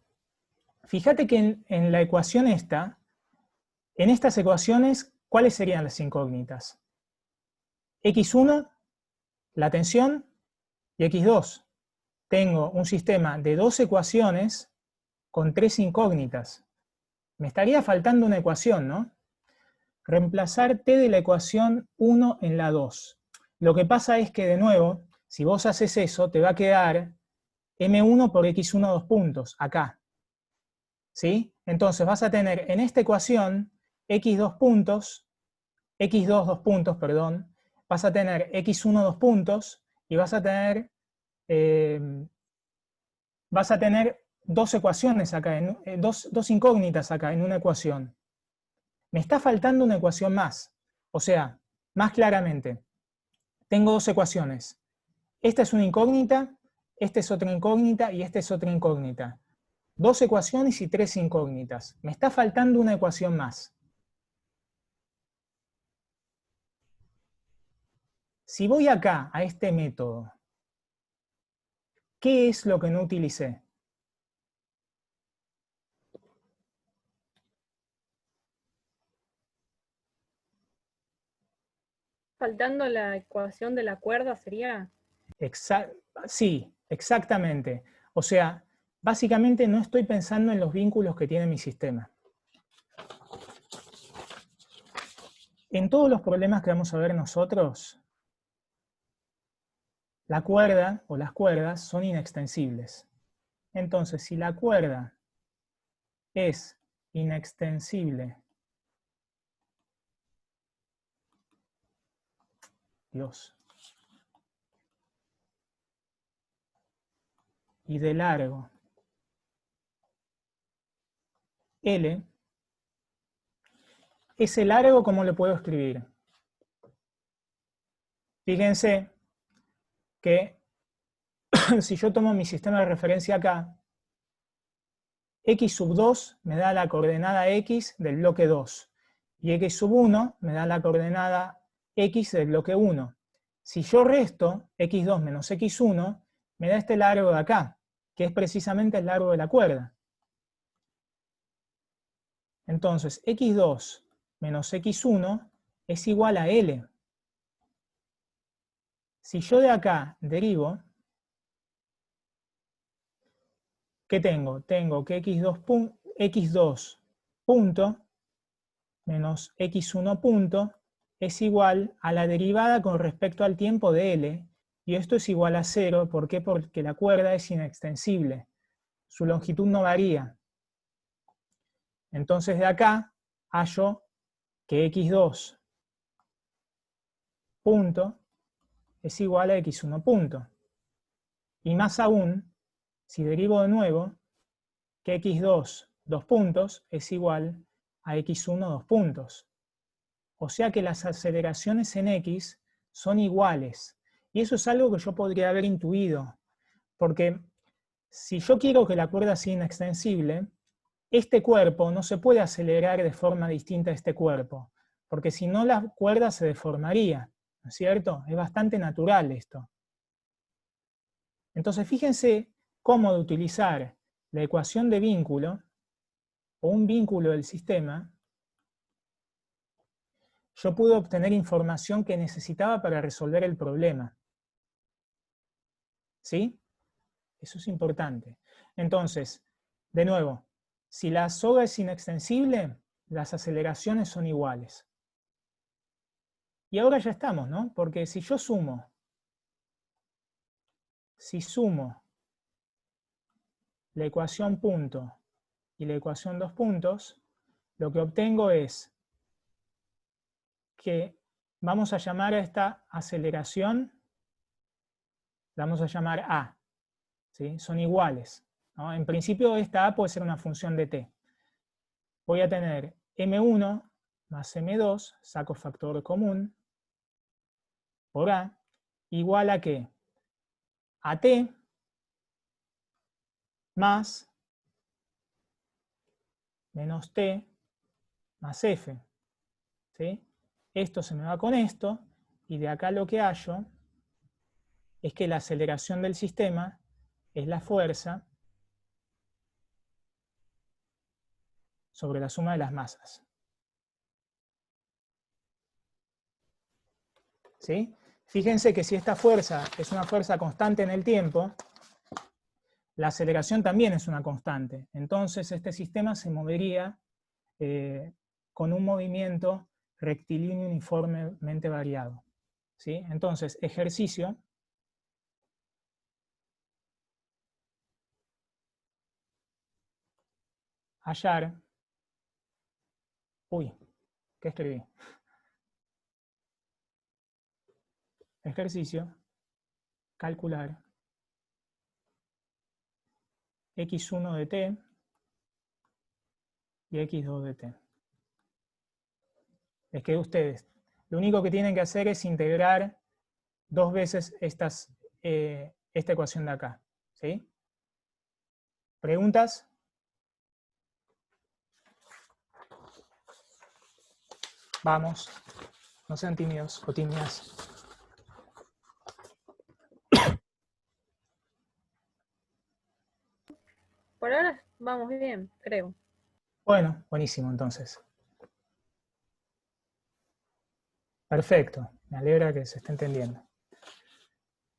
Speaker 2: fíjate que en la ecuación esta, en estas ecuaciones, ¿cuáles serían las incógnitas? X1, la tensión, y X2. Tengo un sistema de dos ecuaciones con tres incógnitas. Me estaría faltando una ecuación, ¿no? Reemplazar t de la ecuación 1 en la 2. Lo que pasa es que, de nuevo, si vos haces eso, te va a quedar m1 por x1 dos puntos, acá. ¿Sí? Entonces vas a tener en esta ecuación x2 puntos, x2 dos puntos, perdón, vas a tener x1 dos puntos y vas a tener dos ecuaciones acá, dos incógnitas acá en una ecuación. Me está faltando una ecuación más. O sea, más claramente, tengo dos ecuaciones. Esta es una incógnita, esta es otra incógnita y esta es otra incógnita. Dos ecuaciones y tres incógnitas. Me está faltando una ecuación más. Si voy acá, a este método, ¿qué es lo que no utilicé?
Speaker 5: Faltando la ecuación de la cuerda sería.
Speaker 2: Sí, exactamente. O sea, básicamente no estoy pensando en los vínculos que tiene mi sistema. En todos los problemas que vamos a ver nosotros, la cuerda o las cuerdas son inextensibles. Entonces, si la cuerda es inextensible, Dios, y de largo L, ese largo, ¿cómo lo puedo escribir? Fíjense que si yo tomo mi sistema de referencia acá, x sub 2 me da la coordenada x del bloque 2, y x sub 1 me da la coordenada x del bloque 1. Si yo resto x2 menos x1, me da este largo de acá, que es precisamente el largo de la cuerda. Entonces, x2 menos x1 es igual a L. Si yo de acá derivo, ¿qué tengo? Tengo que x2 punto menos x1 punto es igual a la derivada con respecto al tiempo de L, y esto es igual a 0. ¿Por qué? Porque la cuerda es inextensible. Su longitud no varía. Entonces de acá hallo que x2 punto es igual a x1 punto. Y más aún, si derivo de nuevo, que x2 dos puntos es igual a x1 dos puntos. O sea que las aceleraciones en x son iguales. Y eso es algo que yo podría haber intuido. Porque si yo quiero que la cuerda sea inextensible, este cuerpo no se puede acelerar de forma distinta a este cuerpo. Porque si no, la cuerda se deformaría. ¿No es cierto? Es bastante natural esto. Entonces, fíjense cómo de utilizar la ecuación de vínculo o un vínculo del sistema, yo pude obtener información que necesitaba para resolver el problema. ¿Sí? Eso es importante. Entonces, de nuevo, si la soga es inextensible, las aceleraciones son iguales. Y ahora ya estamos, ¿no? Porque si yo sumo, la ecuación punto y la ecuación dos puntos, lo que obtengo es que vamos a llamar a esta aceleración, la vamos a llamar A. ¿Sí? Son iguales, ¿no? En principio esta A puede ser una función de t. Voy a tener m1 más m2, saco factor común, por A, igual a ¿qué? AT más menos T más F. ¿Sí? Esto se me va con esto, y de acá lo que hallo es que la aceleración del sistema es la fuerza sobre la suma de las masas. ¿Sí? Fíjense que si esta fuerza es una fuerza constante en el tiempo, la aceleración también es una constante. Entonces este sistema se movería con un movimiento rectilíneo uniformemente variado. ¿Sí? Entonces, ejercicio. Hallar. Uy, ¿qué escribí? Ejercicio. Calcular. X1 de t y X2 de t. Les quedó a ustedes. Lo único que tienen que hacer es integrar 2 veces esta ecuación de acá. ¿Sí? ¿Preguntas? Vamos. No sean tímidos o tímidas.
Speaker 5: Por ahora vamos bien, creo.
Speaker 2: Bueno, buenísimo entonces. Perfecto. Me alegra que se esté entendiendo.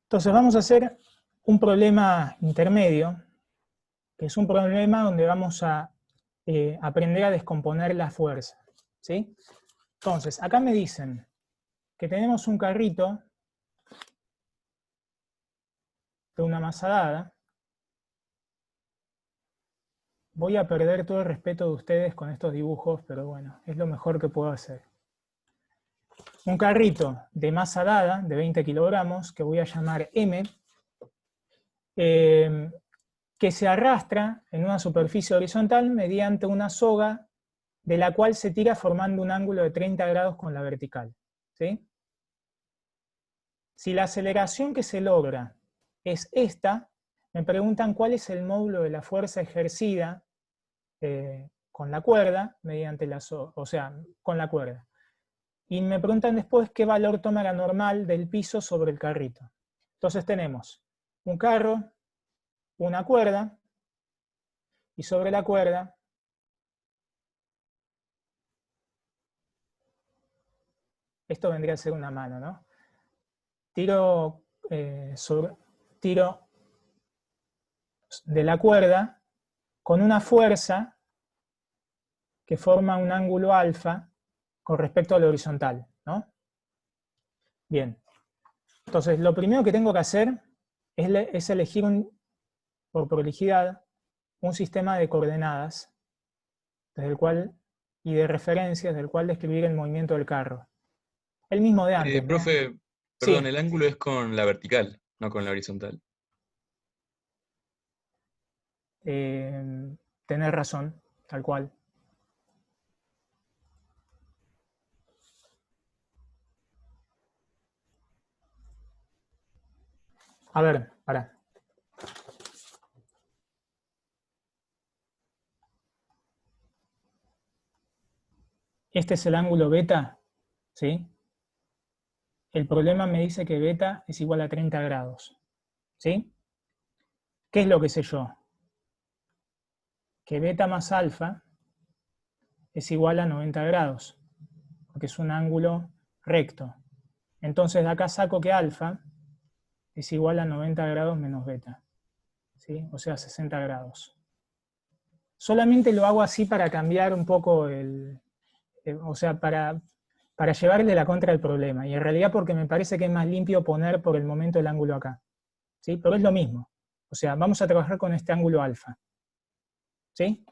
Speaker 2: Entonces vamos a hacer un problema intermedio, que es un problema donde vamos a aprender a descomponer la fuerza. ¿Sí? Entonces, acá me dicen que tenemos un carrito de una masa dada. Voy a perder todo el respeto de ustedes con estos dibujos, pero bueno, es lo mejor que puedo hacer. Un carrito de masa dada, de 20 kilogramos, que voy a llamar M, que se arrastra en una superficie horizontal mediante una soga de la cual se tira formando un ángulo de 30 grados con la vertical. ¿Sí? Si la aceleración que se logra es esta, me preguntan cuál es el módulo de la fuerza ejercida con la cuerda, mediante la soga, o sea, con la cuerda. Y me preguntan después qué valor toma la normal del piso sobre el carrito. Entonces tenemos un carro, una cuerda, y sobre la cuerda esto vendría a ser una mano, ¿no? Tiro de la cuerda con una fuerza que forma un ángulo alfa con respecto al horizontal, ¿no? Bien. Entonces, lo primero que tengo que hacer es elegir por prolijidad un sistema de coordenadas desde el cual, y de referencias del cual describir el movimiento del carro. El mismo de antes.
Speaker 6: Profe,
Speaker 2: Sí.
Speaker 6: perdón, el ángulo es con la vertical, no con la horizontal.
Speaker 2: Tenés razón, tal cual. A ver, pará. Este es el ángulo beta, ¿sí? El problema me dice que beta es igual a 30 grados, ¿sí? ¿Qué es lo que sé yo? Que beta más alfa es igual a 90 grados, porque es un ángulo recto. Entonces de acá saco que alfa es igual a 90 grados menos beta, ¿sí? O sea, 60 grados. Solamente lo hago así para cambiar un poco o sea, para llevarle la contra al problema, y en realidad porque me parece que es más limpio poner por el momento el ángulo acá, ¿sí? Pero es lo mismo. O sea, vamos a trabajar con este ángulo alfa, ¿sí?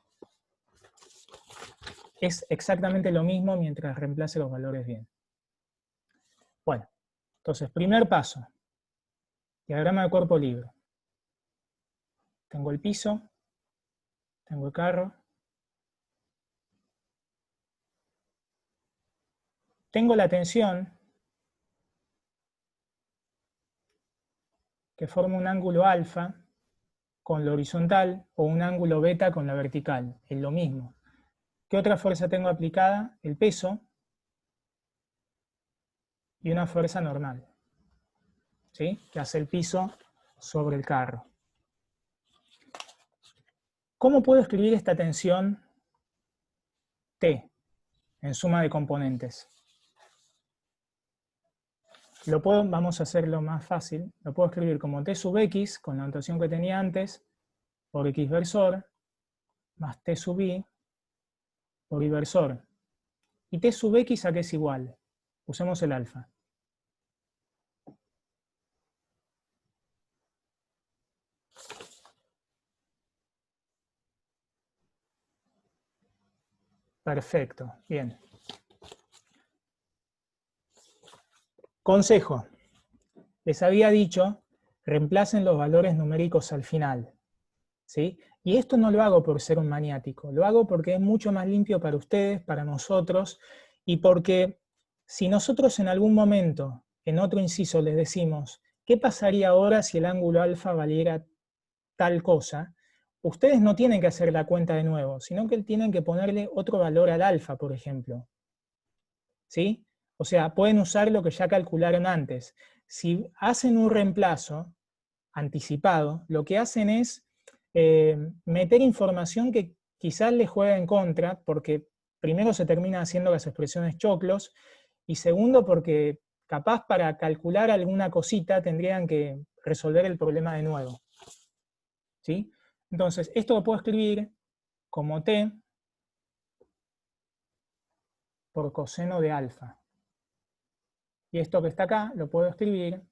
Speaker 2: Es exactamente lo mismo mientras reemplace los valores bien. Bueno, entonces, primer paso. Diagrama de cuerpo libre. Tengo el piso, tengo el carro, tengo la tensión, que forma un ángulo alfa con la horizontal o un ángulo beta con la vertical. Es lo mismo. ¿Qué otra fuerza tengo aplicada? El peso y una fuerza normal, ¿sí? Que hace el piso sobre el carro. ¿Cómo puedo escribir esta tensión T en suma de componentes? Vamos a hacerlo más fácil, lo puedo escribir como T sub X, con la notación que tenía antes, por X versor, más T sub Y, por Y versor. ¿Y T sub X a qué es igual? Usemos el alfa. Perfecto, bien. Consejo. Les había dicho, reemplacen los valores numéricos al final, ¿sí? Y esto no lo hago por ser un maniático, lo hago porque es mucho más limpio para ustedes, para nosotros, y porque si nosotros en algún momento, en otro inciso, les decimos, ¿qué pasaría ahora si el ángulo alfa valiera tal cosa? Ustedes no tienen que hacer la cuenta de nuevo, sino que tienen que ponerle otro valor al alfa, por ejemplo. ¿Sí? O sea, pueden usar lo que ya calcularon antes. Si hacen un reemplazo anticipado, lo que hacen es meter información que quizás les juega en contra, porque primero se terminan haciendo las expresiones choclos, y segundo porque capaz para calcular alguna cosita tendrían que resolver el problema de nuevo. ¿Sí? Entonces, esto lo puedo escribir como T por coseno de alfa. Y esto que está acá lo puedo escribir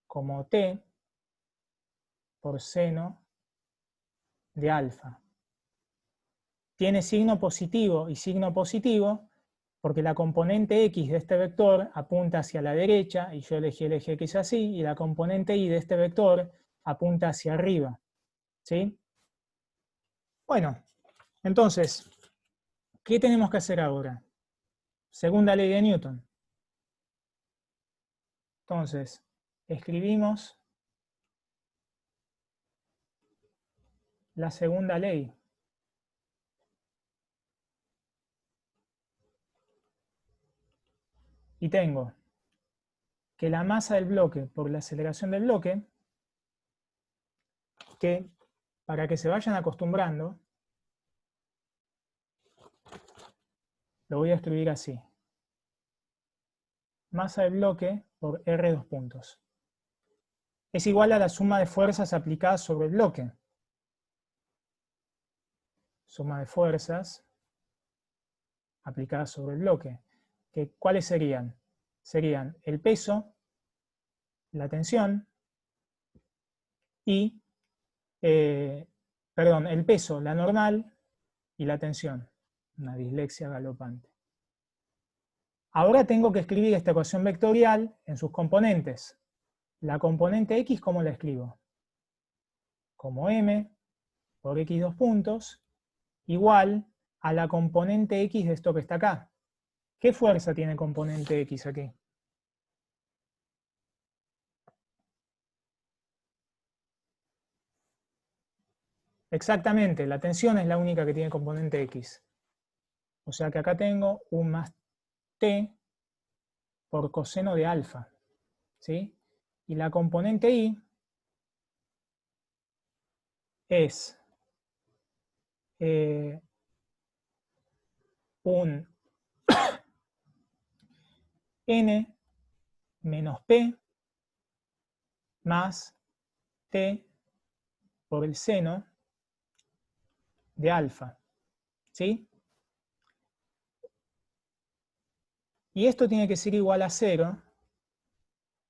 Speaker 2: como T por seno de alfa. Tiene signo positivo y signo positivo porque la componente X de este vector apunta hacia la derecha, y yo elegí el eje X así, y la componente Y de este vector apunta hacia arriba. ¿Sí? Bueno, entonces, ¿qué tenemos que hacer ahora? Segunda ley de Newton. Entonces, escribimos la segunda ley. Y tengo que la masa del bloque por la aceleración del bloque, que para que se vayan acostumbrando, lo voy a escribir así. Masa del bloque por R dos puntos. Es igual a la suma de fuerzas aplicadas sobre el bloque. Suma de fuerzas aplicadas sobre el bloque. ¿Cuáles serían? Serían el peso, la tensión y, el peso, la normal y la tensión. Una dislexia galopante. Ahora tengo que escribir esta ecuación vectorial en sus componentes. La componente X, ¿cómo la escribo? Como M por X dos puntos igual a la componente X de esto que está acá. ¿Qué fuerza tiene componente X aquí? Exactamente, la tensión es la única que tiene componente X. O sea que acá tengo un más T por coseno de alfa. ¿Sí? Y la componente Y es un N menos P más T por el seno de alfa. ¿Sí? Y esto tiene que ser igual a 0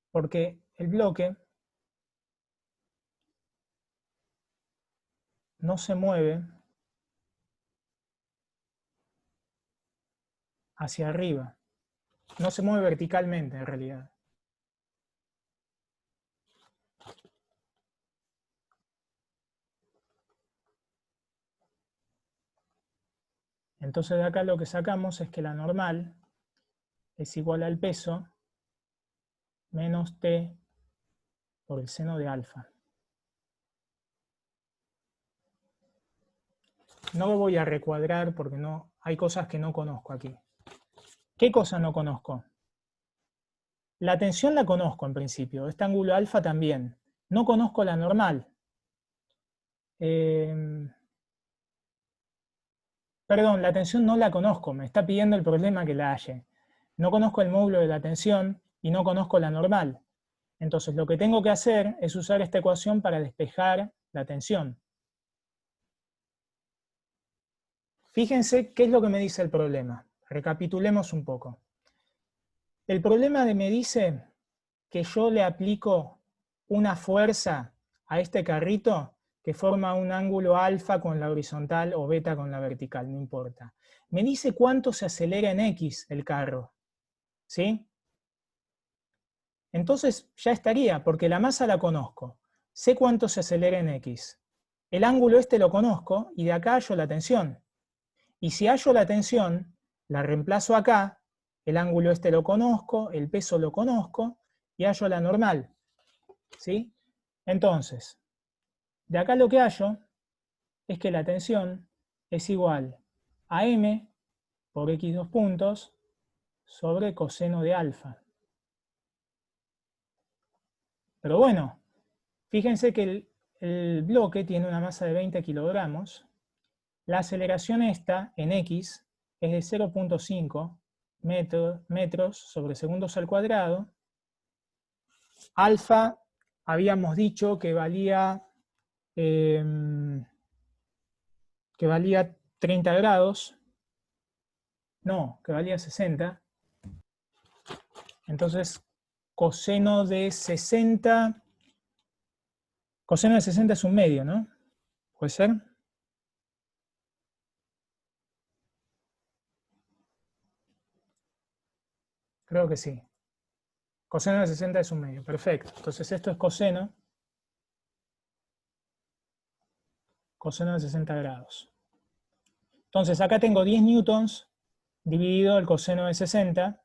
Speaker 2: porque el bloque no se mueve hacia arriba. No se mueve verticalmente en realidad. Entonces de acá lo que sacamos es que la normal es igual al peso menos T por el seno de alfa. No lo voy a recuadrar porque no, hay cosas que no conozco aquí. ¿Qué cosa no conozco? La tensión la conozco en principio, este ángulo alfa también. No conozco la normal. Perdón, la tensión no la conozco, me está pidiendo el problema que la halle. No conozco el módulo de la tensión y no conozco la normal. Entonces lo que tengo que hacer es usar esta ecuación para despejar la tensión. Fíjense qué es lo que me dice el problema. Recapitulemos un poco. El problema me dice que yo le aplico una fuerza a este carrito que forma un ángulo alfa con la horizontal o beta con la vertical, no importa. Me dice cuánto se acelera en X el carro, ¿sí? Entonces ya estaría, porque la masa la conozco. Sé cuánto se acelera en X. El ángulo este lo conozco y de acá hallo la tensión. Y si hallo la tensión, la reemplazo acá, el ángulo este lo conozco, el peso lo conozco, y hallo la normal. ¿Sí? Entonces, de acá lo que hallo es que la tensión es igual a m por x dos puntos sobre coseno de alfa. Pero bueno, fíjense que el bloque tiene una masa de 20 kilogramos. La aceleración esta en x es de 0.5 metros sobre segundos al cuadrado. Alfa habíamos dicho que valía 30 grados. No, que valía 60. Entonces, coseno de 60 es un medio, ¿no? ¿Puede ser? Creo que sí. Coseno de 60 es un medio, perfecto. Entonces esto es coseno de 60 grados. Entonces acá tengo 10 newtons dividido el coseno de 60,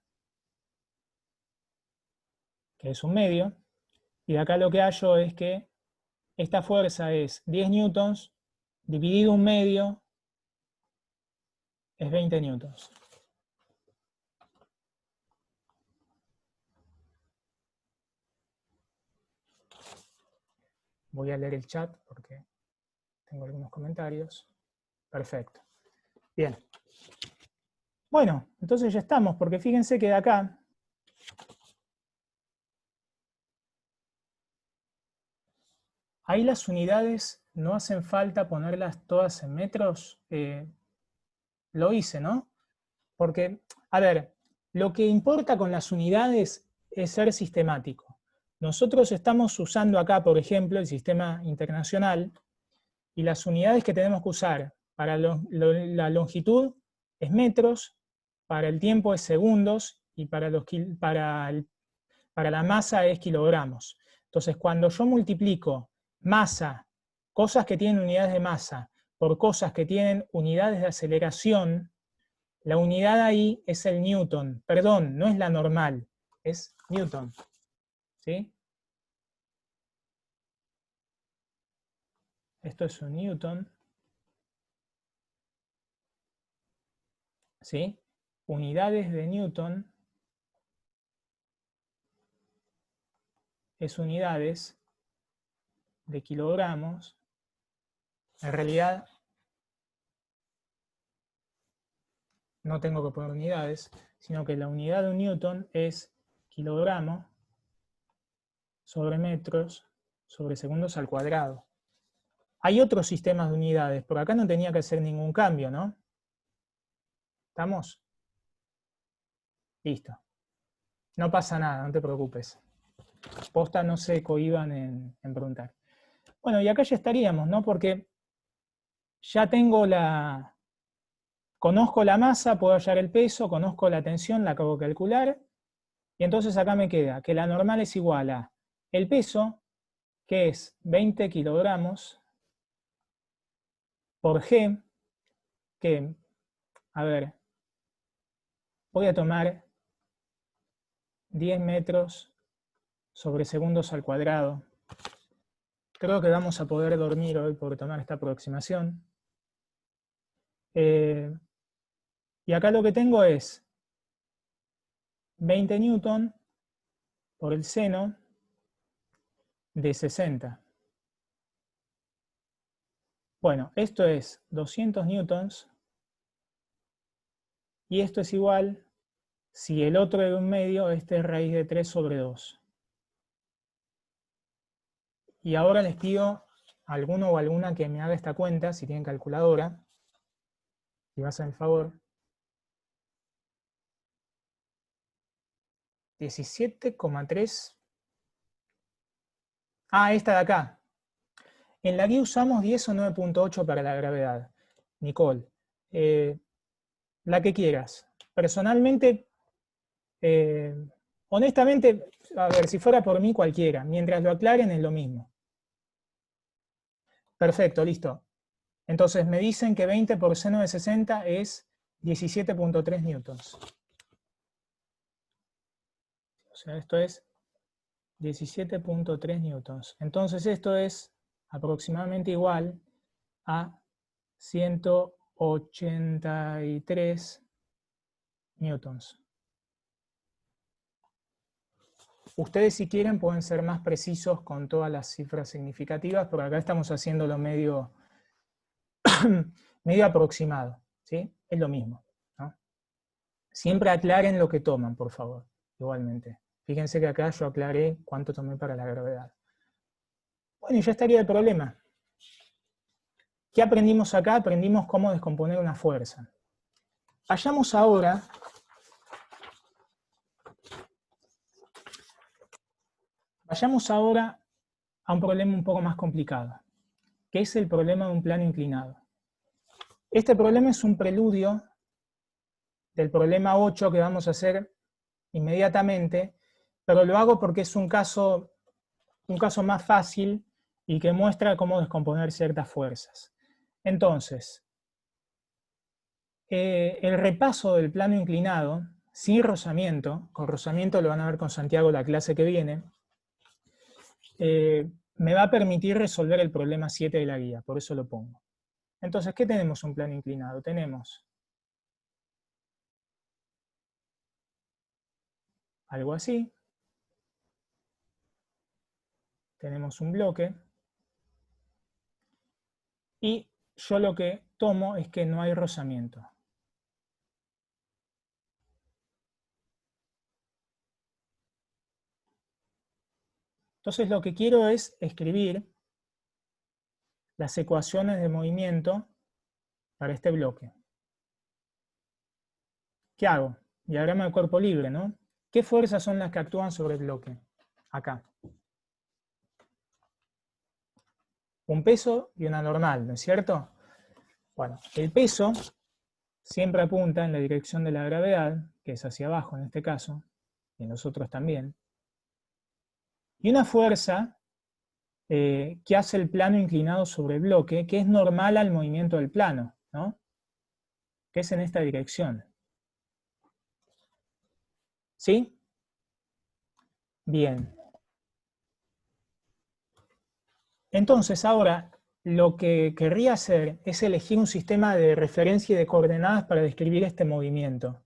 Speaker 2: que es un medio, y de acá lo que hallo es que esta fuerza es 10 newtons dividido un medio es 20 newtons. Voy a leer el chat porque tengo algunos comentarios. Perfecto. Bien. Bueno, entonces ya estamos, porque fíjense que de acá ahí las unidades no hacen falta ponerlas todas en metros. Lo hice, ¿no? Porque, a ver, lo que importa con las unidades es ser sistemático. Nosotros estamos usando acá, por ejemplo, el sistema internacional, y las unidades que tenemos que usar para la longitud es metros, para el tiempo es segundos, y para la masa es kilogramos. Entonces, cuando yo multiplico masa, cosas que tienen unidades de masa, por cosas que tienen unidades de aceleración, la unidad ahí es el newton. Perdón, no es la normal, es newton. ¿Sí? Esto es un newton. ¿Sí? Unidades de newton es unidades de kilogramos. En realidad no tengo que poner unidades, sino que la unidad de un newton es kilogramo sobre metros sobre segundos al cuadrado. Hay otros sistemas de unidades, por acá no tenía que hacer ningún cambio, ¿no? ¿Estamos? Listo. No pasa nada, no te preocupes. Posta, no se cohiban en preguntar. Bueno, y acá ya estaríamos, ¿no? Porque ya tengo conozco la masa, puedo hallar el peso, conozco la tensión, la acabo de calcular, y entonces acá me queda que la normal es igual a el peso, que es 20 kilogramos, por G, que, a ver, voy a tomar 10 metros sobre segundos al cuadrado, Creo que vamos a poder dormir hoy por tomar esta aproximación. Y acá lo que tengo es 20 newton por el seno de 60. Bueno, esto es 200 newtons y esto es igual, si el otro de un medio, este es raíz de 3 sobre 2. Y ahora les pido a alguno o alguna que me haga esta cuenta, si tienen calculadora, si me hacen el favor. 17,3. Ah, esta de acá. En la guía usamos 10 o 9.8 para la gravedad. Nicole, la que quieras. Personalmente, honestamente, a ver, si fuera por mí cualquiera, mientras lo aclaren es lo mismo. Perfecto, listo. Entonces me dicen que 20 por seno de 60 es 17.3 newtons. O sea, esto es 17.3 newtons. Entonces esto es aproximadamente igual a 183 newtons. Ustedes, si quieren, pueden ser más precisos con todas las cifras significativas, porque acá estamos haciéndolo medio, medio aproximado, ¿sí? Es lo mismo, ¿no? Siempre aclaren lo que toman, por favor, igualmente. Fíjense que acá yo aclaré cuánto tomé para la gravedad. Bueno, y ya estaría el problema. ¿Qué aprendimos acá? Aprendimos cómo descomponer una fuerza. Vayamos ahora a un problema un poco más complicado, que es el problema de un plano inclinado. Este problema es un preludio del problema 8 que vamos a hacer inmediatamente, pero lo hago porque es un caso más fácil y que muestra cómo descomponer ciertas fuerzas. Entonces, el repaso del plano inclinado, sin rozamiento, con rozamiento lo van a ver con Santiago la clase que viene, me va a permitir resolver el problema 7 de la guía, por eso lo pongo. Entonces, ¿qué tenemos un plano inclinado? Tenemos algo así, tenemos un bloque, y yo lo que tomo es que no hay rozamiento. Entonces lo que quiero es escribir las ecuaciones de movimiento para este bloque. ¿Qué hago? Diagrama de cuerpo libre, ¿no? ¿Qué fuerzas son las que actúan sobre el bloque? Acá. Un peso y una normal, ¿no es cierto? Bueno, el peso siempre apunta en la dirección de la gravedad, que es hacia abajo en este caso, y en los otros también. Y una fuerza que hace el plano inclinado sobre el bloque, que es normal al movimiento del plano, ¿no? Que es en esta dirección. ¿Sí? Bien. Entonces, ahora, lo que querría hacer es elegir un sistema de referencia y de coordenadas para describir este movimiento.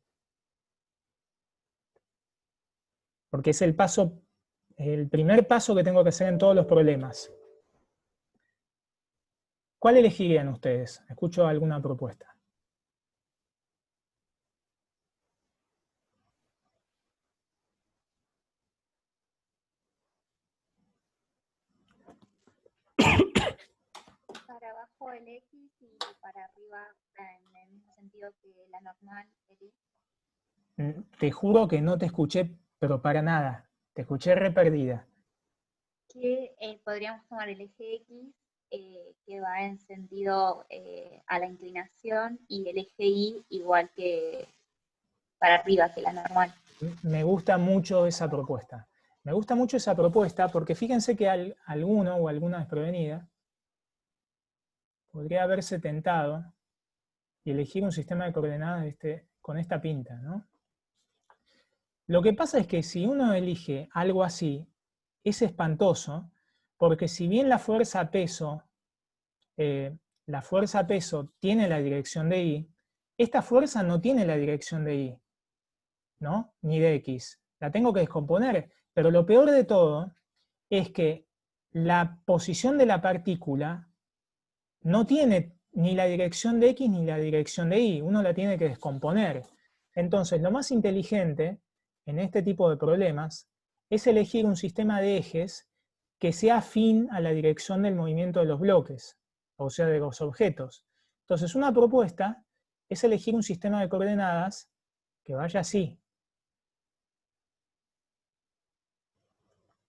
Speaker 2: Porque es el primer paso que tengo que hacer en todos los problemas. ¿Cuál elegirían ustedes? Escucho alguna propuesta.
Speaker 7: Para abajo el X y para arriba en el mismo sentido que la normal, el Y.
Speaker 2: Te juro que no te escuché, pero para nada. Te escuché re perdida.
Speaker 7: Que podríamos tomar el eje X, que va en sentido a la inclinación, y el eje Y igual que para arriba que la normal.
Speaker 2: Me gusta mucho esa propuesta. Me gusta mucho esa propuesta porque fíjense que alguno o alguna desprevenida podría haberse tentado y elegir un sistema de coordenadas con esta pinta, ¿no? Lo que pasa es que si uno elige algo así, es espantoso, Porque si bien la fuerza peso tiene la dirección de y, esta fuerza no tiene la dirección de y, ¿no? Ni de x. La tengo que descomponer. Pero lo peor de todo es que la posición de la partícula no tiene ni la dirección de x ni la dirección de y. Uno la tiene que descomponer. Entonces, lo más inteligente en este tipo de problemas es elegir un sistema de ejes que sea afín a la dirección del movimiento de los bloques, o sea, de los objetos. Entonces, una propuesta es elegir un sistema de coordenadas que vaya así.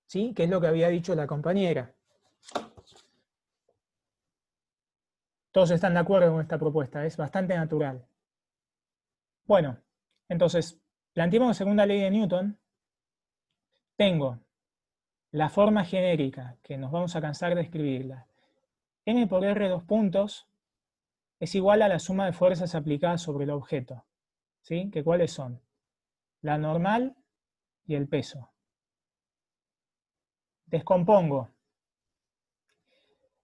Speaker 2: ¿Sí? Que es lo que había dicho la compañera. Todos están de acuerdo con esta propuesta, es bastante natural. Bueno, entonces, planteemos la segunda ley de Newton. Tengo la forma genérica, que nos vamos a cansar de escribirla. M por R dos puntos es igual a la suma de fuerzas aplicadas sobre el objeto. ¿Sí? ¿Que cuáles son? La normal y el peso. Descompongo.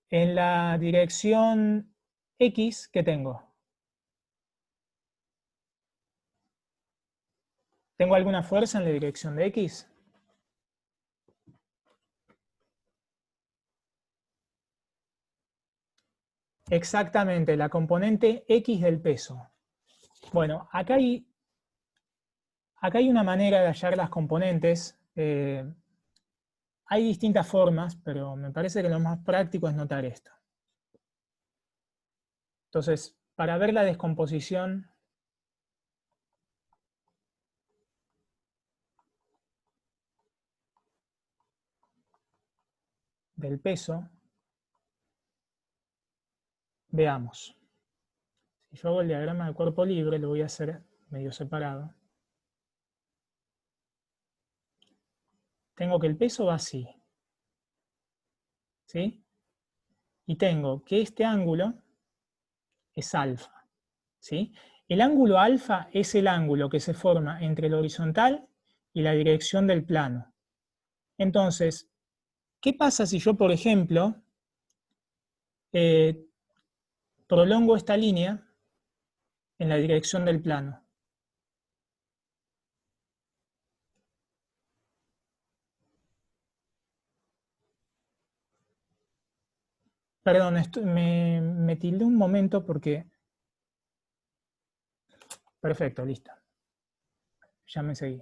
Speaker 2: En la dirección X, ¿qué tengo? ¿Tengo alguna fuerza en la dirección de X? Exactamente, la componente X del peso. Bueno, acá hay una manera de hallar las componentes. Hay distintas formas, pero me parece que lo más práctico es notar esto. Entonces, para ver la descomposición del peso, veamos. Si yo hago el diagrama de cuerpo libre, lo voy a hacer medio separado. Tengo que el peso va así. ¿Sí? Y tengo que este ángulo es alfa. ¿Sí? El ángulo alfa es el ángulo que se forma entre el horizontal y la dirección del plano. Entonces, ¿qué pasa si yo, por ejemplo, prolongo esta línea en la dirección del plano? Perdón, me tildé un momento porque... Perfecto, listo. Ya me seguí.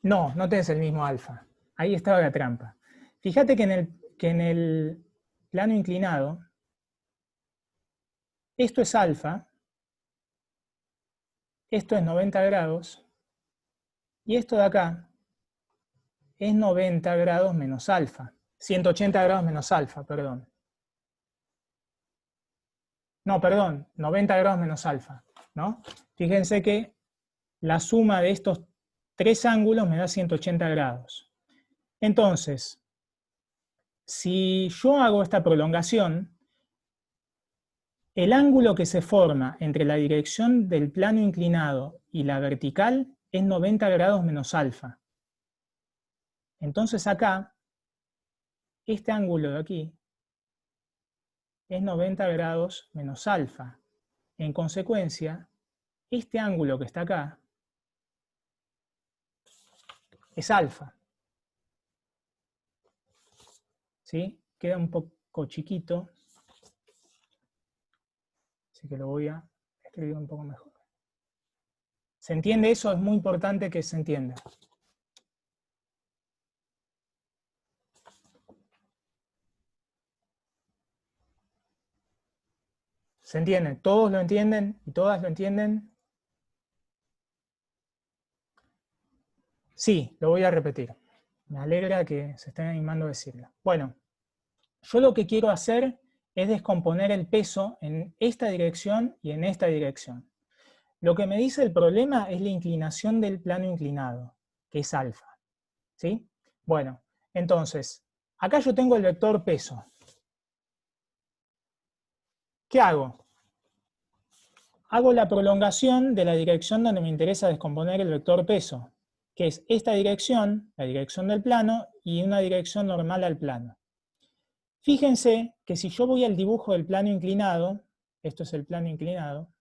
Speaker 2: No, no tenés el mismo alfa. Ahí estaba la trampa. Fíjate que en el plano inclinado, esto es alfa, esto es 90 grados, y esto de acá es 90 grados menos alfa. 180 grados menos alfa, perdón. No, perdón, 90 grados menos alfa, ¿no? Fíjense que la suma de estos tres ángulos me da 180 grados. Entonces, si yo hago esta prolongación, el ángulo que se forma entre la dirección del plano inclinado y la vertical es 90 grados menos alfa. Entonces acá, este ángulo de aquí es 90 grados menos alfa. En consecuencia, este ángulo que está acá es alfa. ¿Sí? Queda un poco chiquito, así que lo voy a escribir un poco mejor. ¿Se entiende eso? Es muy importante que se entienda. ¿Se entiende? ¿Todos lo entienden? ¿Y todas lo entienden? Sí, lo voy a repetir. Me alegra que se estén animando a decirlo. Bueno, yo lo que quiero hacer es descomponer el peso en esta dirección y en esta dirección. Lo que me dice el problema es la inclinación del plano inclinado, que es alfa. ¿Sí? Bueno, entonces, acá yo tengo el vector peso. ¿Qué hago? Hago la prolongación de la dirección donde me interesa descomponer el vector peso. que es esta dirección, la dirección del plano, y una dirección normal al plano. Fíjense que si yo voy al dibujo del plano inclinado, esto es el plano inclinado,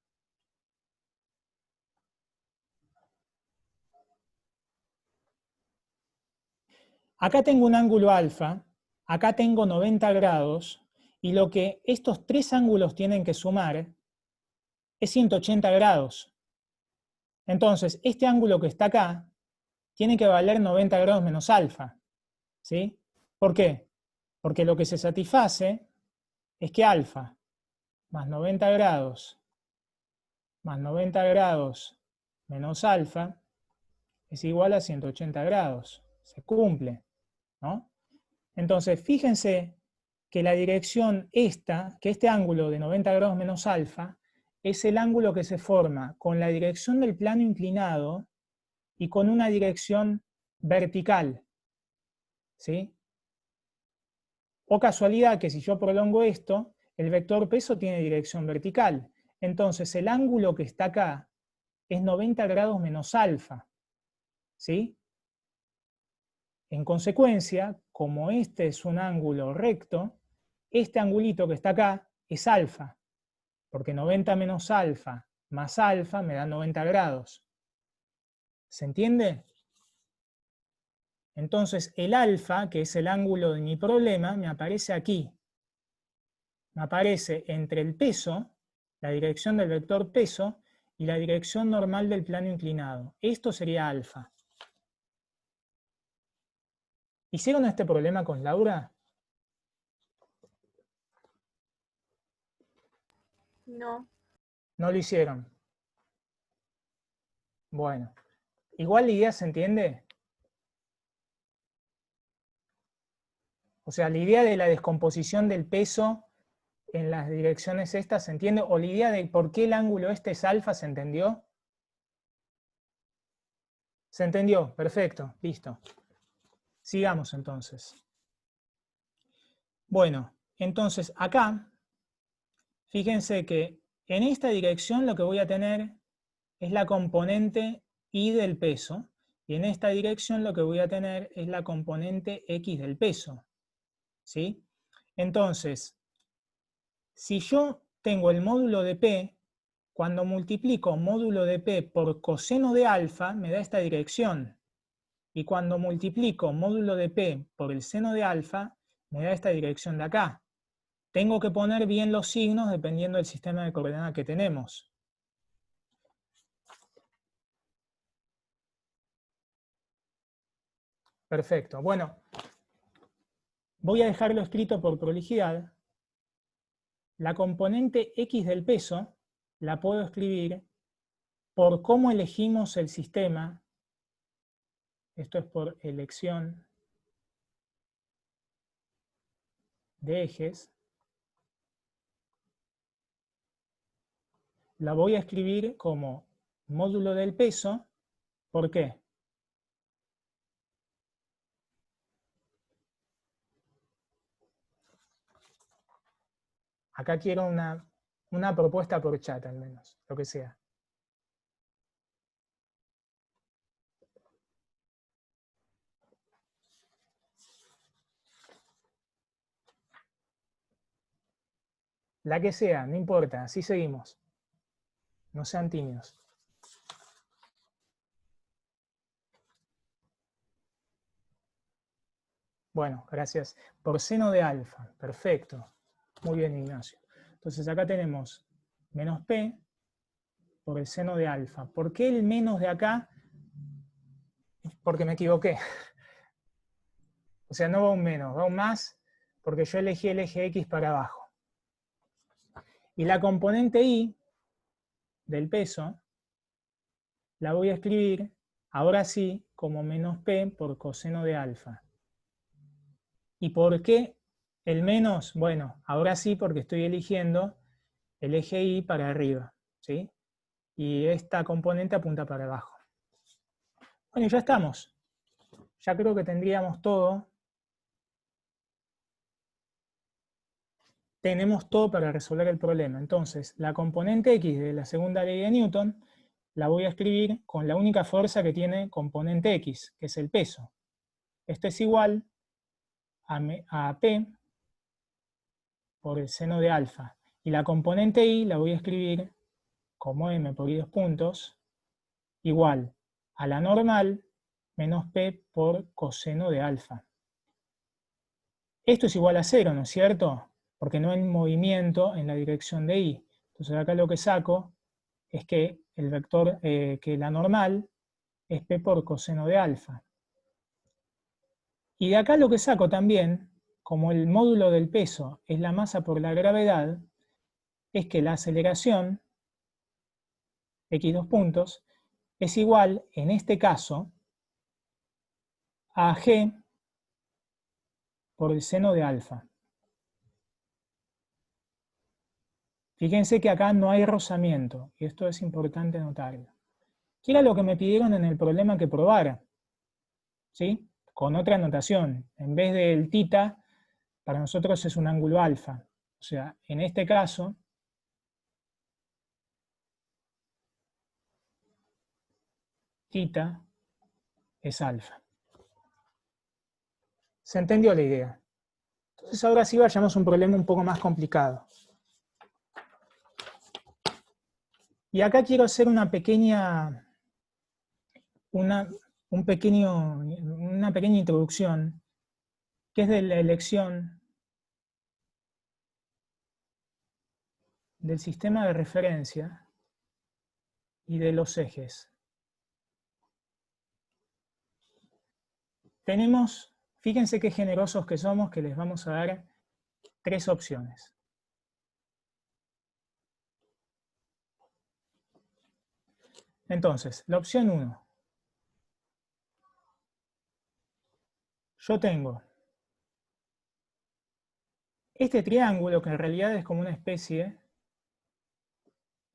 Speaker 2: acá tengo un ángulo alfa, acá tengo 90 grados, y lo que estos tres ángulos tienen que sumar es 180 grados. Entonces, este ángulo que está acá tiene que valer 90 grados menos alfa. ¿Sí? ¿Por qué? Porque lo que se satisface es que alfa más 90 grados más 90 grados menos alfa es igual a 180 grados. Se cumple, ¿no? Entonces, fíjense que la dirección esta, que este ángulo de 90 grados menos alfa, es el ángulo que se forma con la dirección del plano inclinado y con una dirección vertical. ¿Sí? O casualidad que si yo prolongo esto, el vector peso tiene dirección vertical. Entonces el ángulo que está acá es 90 grados menos alfa. ¿Sí? En consecuencia, como este es un ángulo recto, este angulito que está acá es alfa, porque 90 menos alfa más alfa me da 90 grados. ¿Se entiende? Entonces el alfa, que es el ángulo de mi problema, me aparece aquí. Me aparece entre el peso, la dirección del vector peso, y la dirección normal del plano inclinado. Esto sería alfa. ¿Hicieron este problema con Laura?
Speaker 5: No.
Speaker 2: ¿No lo hicieron? Bueno. ¿Igual la idea se entiende? O sea, la idea de la descomposición del peso en las direcciones estas, ¿se entiende? ¿O la idea de por qué el ángulo este es alfa, se entendió? ¿Se entendió? Perfecto, listo. Sigamos entonces. Bueno, entonces acá, fíjense que en esta dirección lo que voy a tener es la componente y del peso, y en esta dirección lo que voy a tener es la componente x del peso. ¿Sí? Entonces, si yo tengo el módulo de P, cuando multiplico módulo de P por coseno de alfa, me da esta dirección. Y cuando multiplico módulo de P por el seno de alfa, me da esta dirección de acá. Tengo que poner bien los signos dependiendo del sistema de coordenadas que tenemos. Perfecto. Bueno, voy a dejarlo escrito por prolijidad. La componente x del peso la puedo escribir por cómo elegimos el sistema. Esto es por elección de ejes. La voy a escribir como módulo del peso. ¿Por qué? Acá quiero una propuesta por chat al menos, lo que sea. La que sea, no importa, así seguimos. No sean tímidos. Bueno, gracias. Por seno de alfa, perfecto. Muy bien, Ignacio. Entonces acá tenemos menos P por el seno de alfa. ¿Por qué el menos de acá? Porque me equivoqué. O sea, no va un menos, va un más, porque yo elegí el eje X para abajo. Y la componente Y del peso la voy a escribir, ahora sí, como menos P por coseno de alfa. ¿Y por qué el menos? Bueno, ahora sí, porque estoy eligiendo el eje Y para arriba, ¿sí? Y esta componente apunta para abajo. Bueno, ya estamos. Ya creo que tendríamos todo. Tenemos todo para resolver el problema. Entonces, la componente X de la segunda ley de Newton la voy a escribir con la única fuerza que tiene componente X, que es el peso. Esto es igual a P por el seno de alfa. Y la componente I la voy a escribir como M por I 2 puntos, igual a la normal menos P por coseno de alfa. Esto es igual a 0, ¿no es cierto? Porque no hay movimiento en la dirección de I. Entonces acá lo que saco es que el vector, que la normal es P por coseno de alfa. Y de acá lo que saco también, como el módulo del peso es la masa por la gravedad, es que la aceleración, X 2 puntos, es igual, en este caso, a G por el seno de alfa. Fíjense que acá no hay rozamiento, y esto es importante notarlo. ¿Qué era lo que me pidieron en el problema que probara? ¿Sí? Con otra notación. En vez del θ, para nosotros es un ángulo alfa. O sea, en este caso, θ es alfa. ¿Se entendió la idea? Entonces ahora sí vayamos a un problema un poco más complicado. Y acá quiero hacer una pequeña introducción, que es de la elección del sistema de referencia y de los ejes. Tenemos, fíjense qué generosos que somos, que les vamos a dar 3 opciones. Entonces, la opción 1. Yo tengo este triángulo, que en realidad es como una especie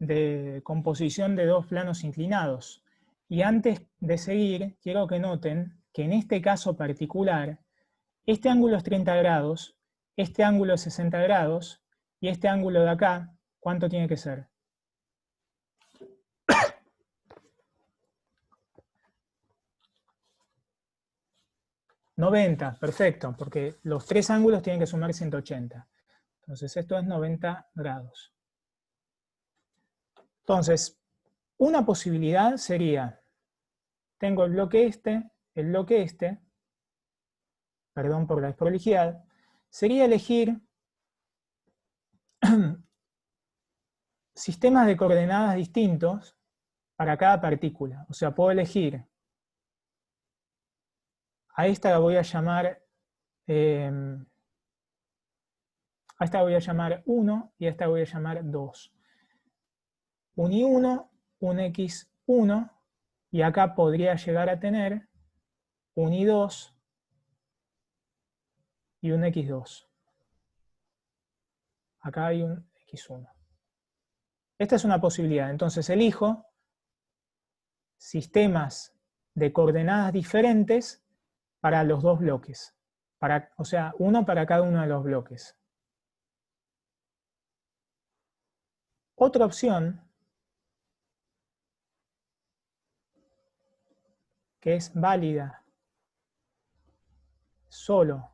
Speaker 2: de composición de 2 planos inclinados. Y antes de seguir, quiero que noten que en este caso particular, este ángulo es 30 grados, este ángulo es 60 grados, y este ángulo de acá, ¿cuánto tiene que ser? 90, perfecto, porque los 3 ángulos tienen que sumar 180. Entonces esto es 90 grados. Entonces, una posibilidad sería, tengo el bloque este, perdón por la desprolijidad, sería elegir sistemas de coordenadas distintos para cada partícula. O sea, puedo elegir, a esta la voy a llamar, a esta voy a llamar 1 y a esta voy a llamar 2. Un I1, un X1, y acá podría llegar a tener un I2 y un X2. Acá hay un X1. Esta es una posibilidad. Entonces elijo sistemas de coordenadas diferentes para los 2 bloques. O sea, uno para cada uno de los bloques. Otra opción, que es válida solo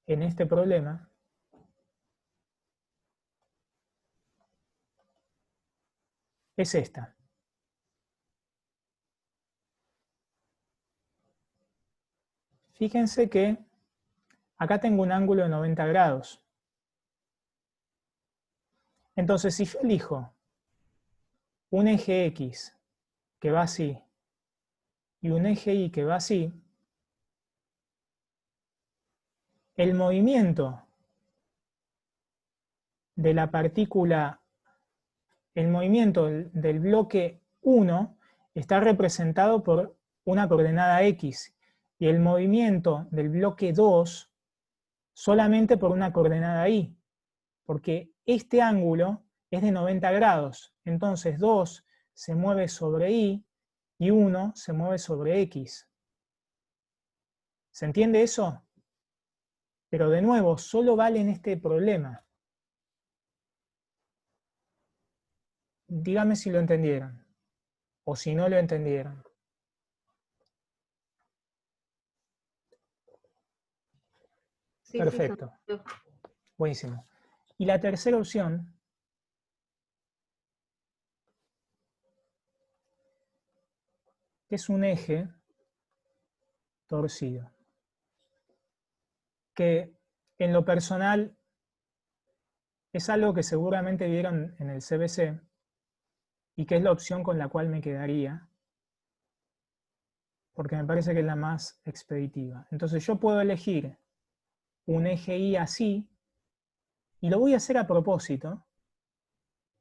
Speaker 2: en este problema, es esta. Fíjense que acá tengo un ángulo de 90 grados. Entonces, si yo elijo un eje X que va así y un eje Y que va así, el movimiento de la partícula, el movimiento del bloque 1 está representado por una coordenada X y el movimiento del bloque 2 solamente por una coordenada Y, porque este ángulo es de 90 grados, entonces 2 se mueve sobre Y y 1 se mueve sobre X. ¿Se entiende eso? Pero de nuevo, solo vale en este problema. dígame si lo entendieron, o si no lo entendieron.
Speaker 3: Sí,
Speaker 2: Perfecto.
Speaker 3: Sí,
Speaker 2: Buenísimo. Y la tercera opción es un eje torcido, que en lo personal es algo que seguramente vieron en el CBC y que es la opción con la cual me quedaría, porque me parece que es la más expeditiva. Entonces yo puedo elegir un eje Y así, y lo voy a hacer a propósito.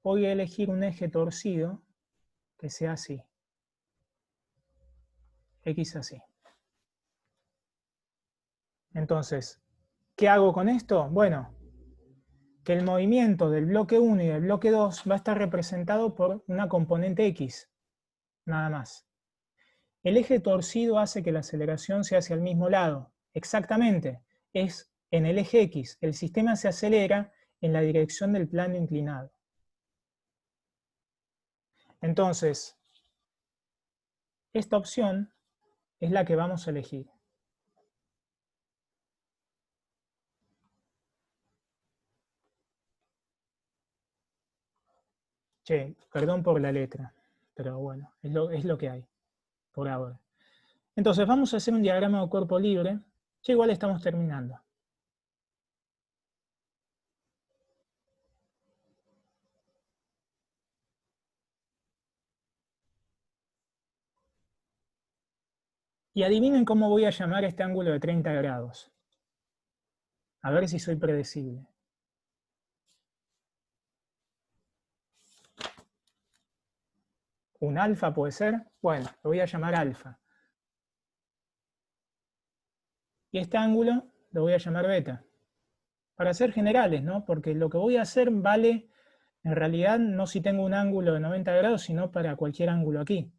Speaker 2: Voy a elegir un eje torcido que sea así. X así. Entonces, ¿qué hago con esto? Bueno, que el movimiento del bloque 1 y del bloque 2 va a estar representado por una componente X, nada más. El eje torcido hace que la aceleración sea hacia el mismo lado. Exactamente, es en el eje X. El sistema se acelera en la dirección del plano inclinado. Entonces, esta opción es la que vamos a elegir. Che, perdón por la letra, pero bueno, es lo que hay por ahora. Entonces vamos a hacer un diagrama de cuerpo libre. Ya igual estamos terminando. Y adivinen cómo voy a llamar este ángulo de 30 grados. A ver si soy predecible. ¿Un alfa puede ser? Bueno, lo voy a llamar alfa. Y este ángulo lo voy a llamar beta. Para ser generales, ¿no? Porque lo que voy a hacer vale, en realidad, no si tengo un ángulo de 90 grados, sino para cualquier ángulo aquí.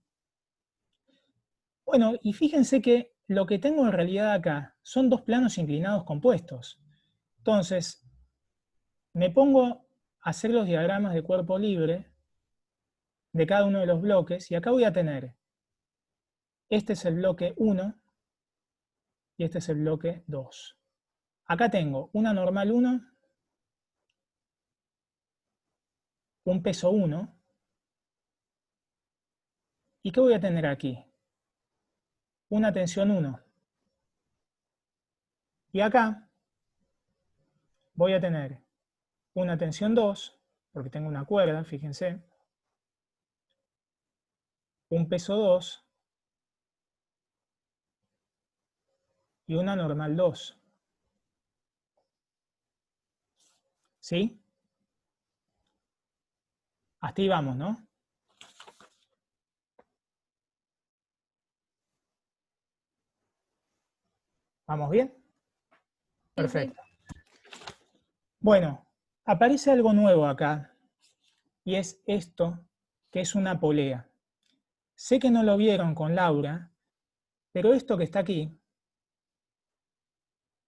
Speaker 2: Bueno, y fíjense que lo que tengo en realidad acá son dos planos inclinados compuestos. Entonces, me pongo a hacer los diagramas de cuerpo libre de cada uno de los bloques, y acá voy a tener, este es el bloque 1, y este es el bloque 2. Acá tengo una normal 1, un peso 1, ¿y qué voy a tener aquí? Una tensión 1. Y acá voy a tener una tensión 2, porque tengo una cuerda, fíjense, un peso 2 y una normal 2. ¿Sí? Hasta ahí vamos, ¿no? ¿Vamos bien? Perfecto. Bueno, aparece algo nuevo acá, y es esto, que es una polea. Sé que no lo vieron con Laura, pero esto que está aquí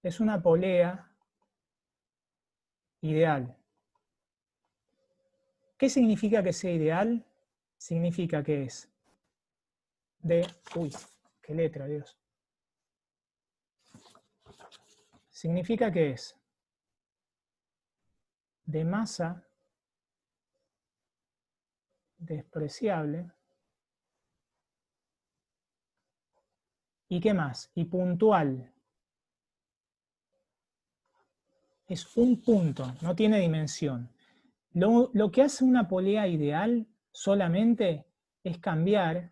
Speaker 2: es una polea ideal. ¿Qué significa que sea ideal? Significa que es de... Uy, qué letra, Dios. Significa que es de masa despreciable. ¿Y qué más? Y puntual. Es un punto, no tiene dimensión. Lo que hace una polea ideal solamente es cambiar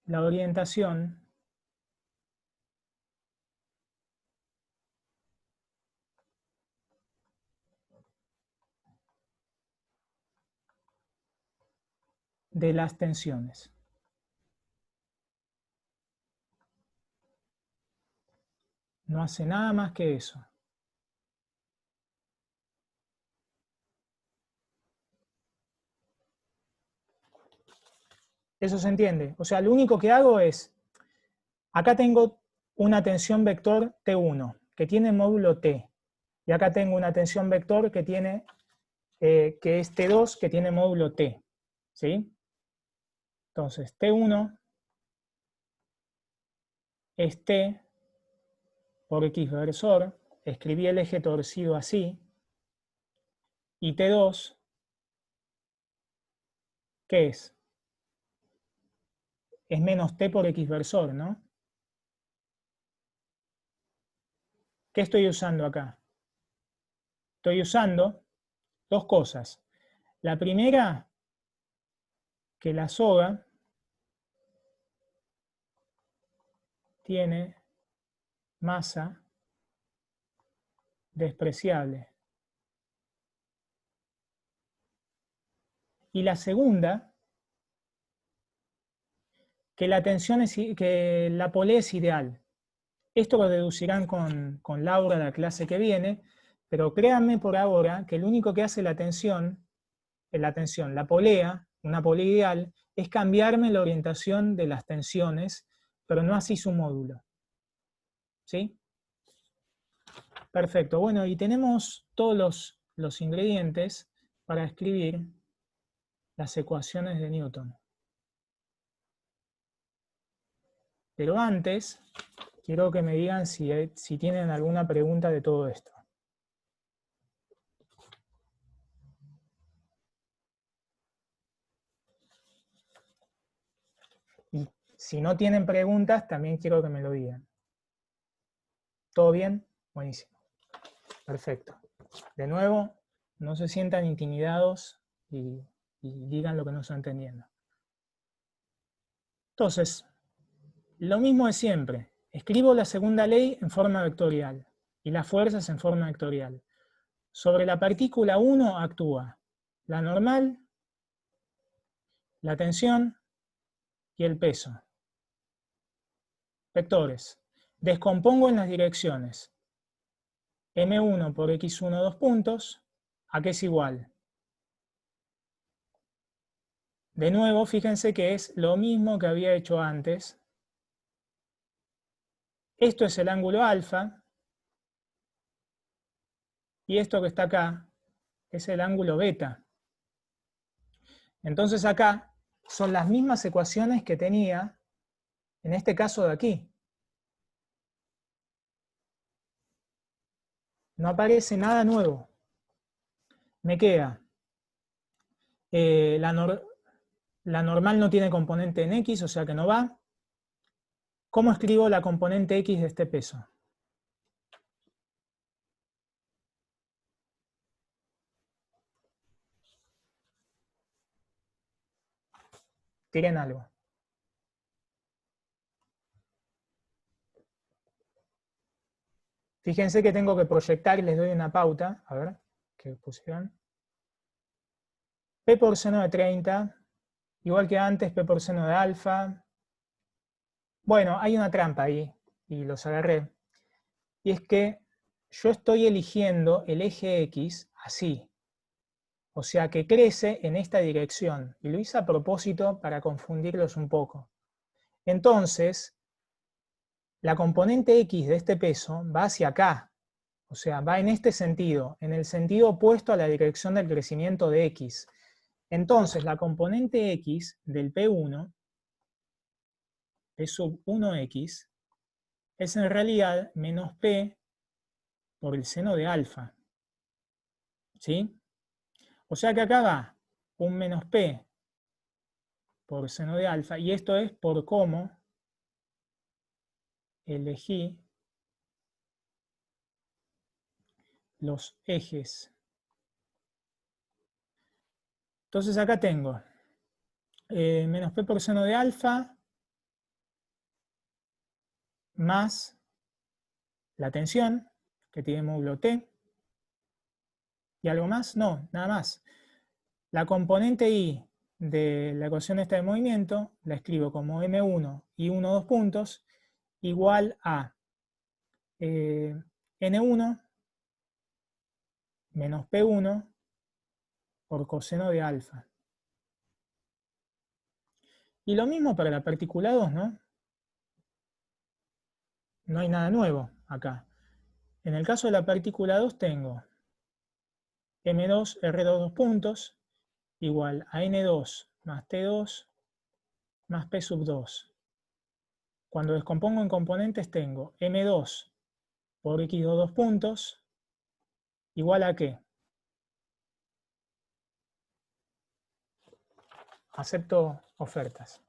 Speaker 2: la orientación de las tensiones. No hace nada más que eso. ¿Eso se entiende? O sea, lo único que hago es, acá tengo una tensión vector T1, que tiene módulo T, Y acá tengo una tensión vector que tiene, que es T2, que tiene módulo T. ¿Sí? Entonces, T1 es T por X versor. Escribí el eje torcido así. Y T2, ¿qué es? Es menos T por X versor, ¿no? ¿Qué estoy usando acá? Estoy usando dos cosas. La primera, que la soga tiene masa despreciable. Y la segunda, que la tensión que la polea es ideal. Esto lo deducirán con Laura la clase que viene, pero créanme por ahora que lo único que hace la tensión, la polea, una polea ideal, es cambiarme la orientación de las tensiones, pero no así su módulo. ¿Sí? Perfecto. Bueno, y tenemos todos los ingredientes para escribir las ecuaciones de Newton. Pero antes, quiero que me digan si tienen alguna pregunta de todo esto. Y si no tienen preguntas, también quiero que me lo digan. ¿Todo bien? Buenísimo. Perfecto. De nuevo, no se sientan intimidados y digan lo que no están entendiendo. Entonces, lo mismo de siempre. Escribo la segunda ley en forma vectorial y las fuerzas en forma vectorial. Sobre la partícula 1 actúa la normal, la tensión y el peso. Vectores. Descompongo en las direcciones. M1 por X1 2 puntos, ¿a qué es igual? De nuevo, fíjense que es lo mismo que había hecho antes. Esto es el ángulo alfa. Y esto que está acá es el ángulo beta. Entonces acá son las mismas ecuaciones que tenía en este caso de aquí. No aparece nada nuevo. Me queda la normal no tiene componente en X, o sea que no va. ¿Cómo escribo la componente X de este peso? Tiren algo. Fíjense que tengo que proyectar y les doy una pauta. A ver, ¿qué pusieron? P por seno de 30, igual que antes, P por seno de alfa. Bueno, hay una trampa ahí, y los agarré. Y es que yo estoy eligiendo el eje X así. O sea que crece en esta dirección. Y lo hice a propósito para confundirlos un poco. Entonces, la componente X de este peso va hacia acá. O sea, va en este sentido, en el sentido opuesto a la dirección del crecimiento de X. Entonces, la componente X del P1, P sub 1X, es en realidad menos P por el seno de alfa. ¿Sí? O sea que acá va un menos P por seno de alfa, y esto es por cómo elegí los ejes. Entonces acá tengo menos P por seno de alfa más la tensión, que tiene módulo T, y algo más, no, nada más. La componente I de la ecuación esta de movimiento la escribo como M1 y 1 2 puntos igual a N1 menos P1 por coseno de alfa. Y lo mismo para la partícula 2, ¿no? No hay nada nuevo acá. En el caso de la partícula 2 tengo M2, R2 dos puntos, igual a N2 más T2 más P sub 2. Cuando descompongo en componentes tengo M2 por X2 dos puntos, igual a ¿qué? Acepto ofertas.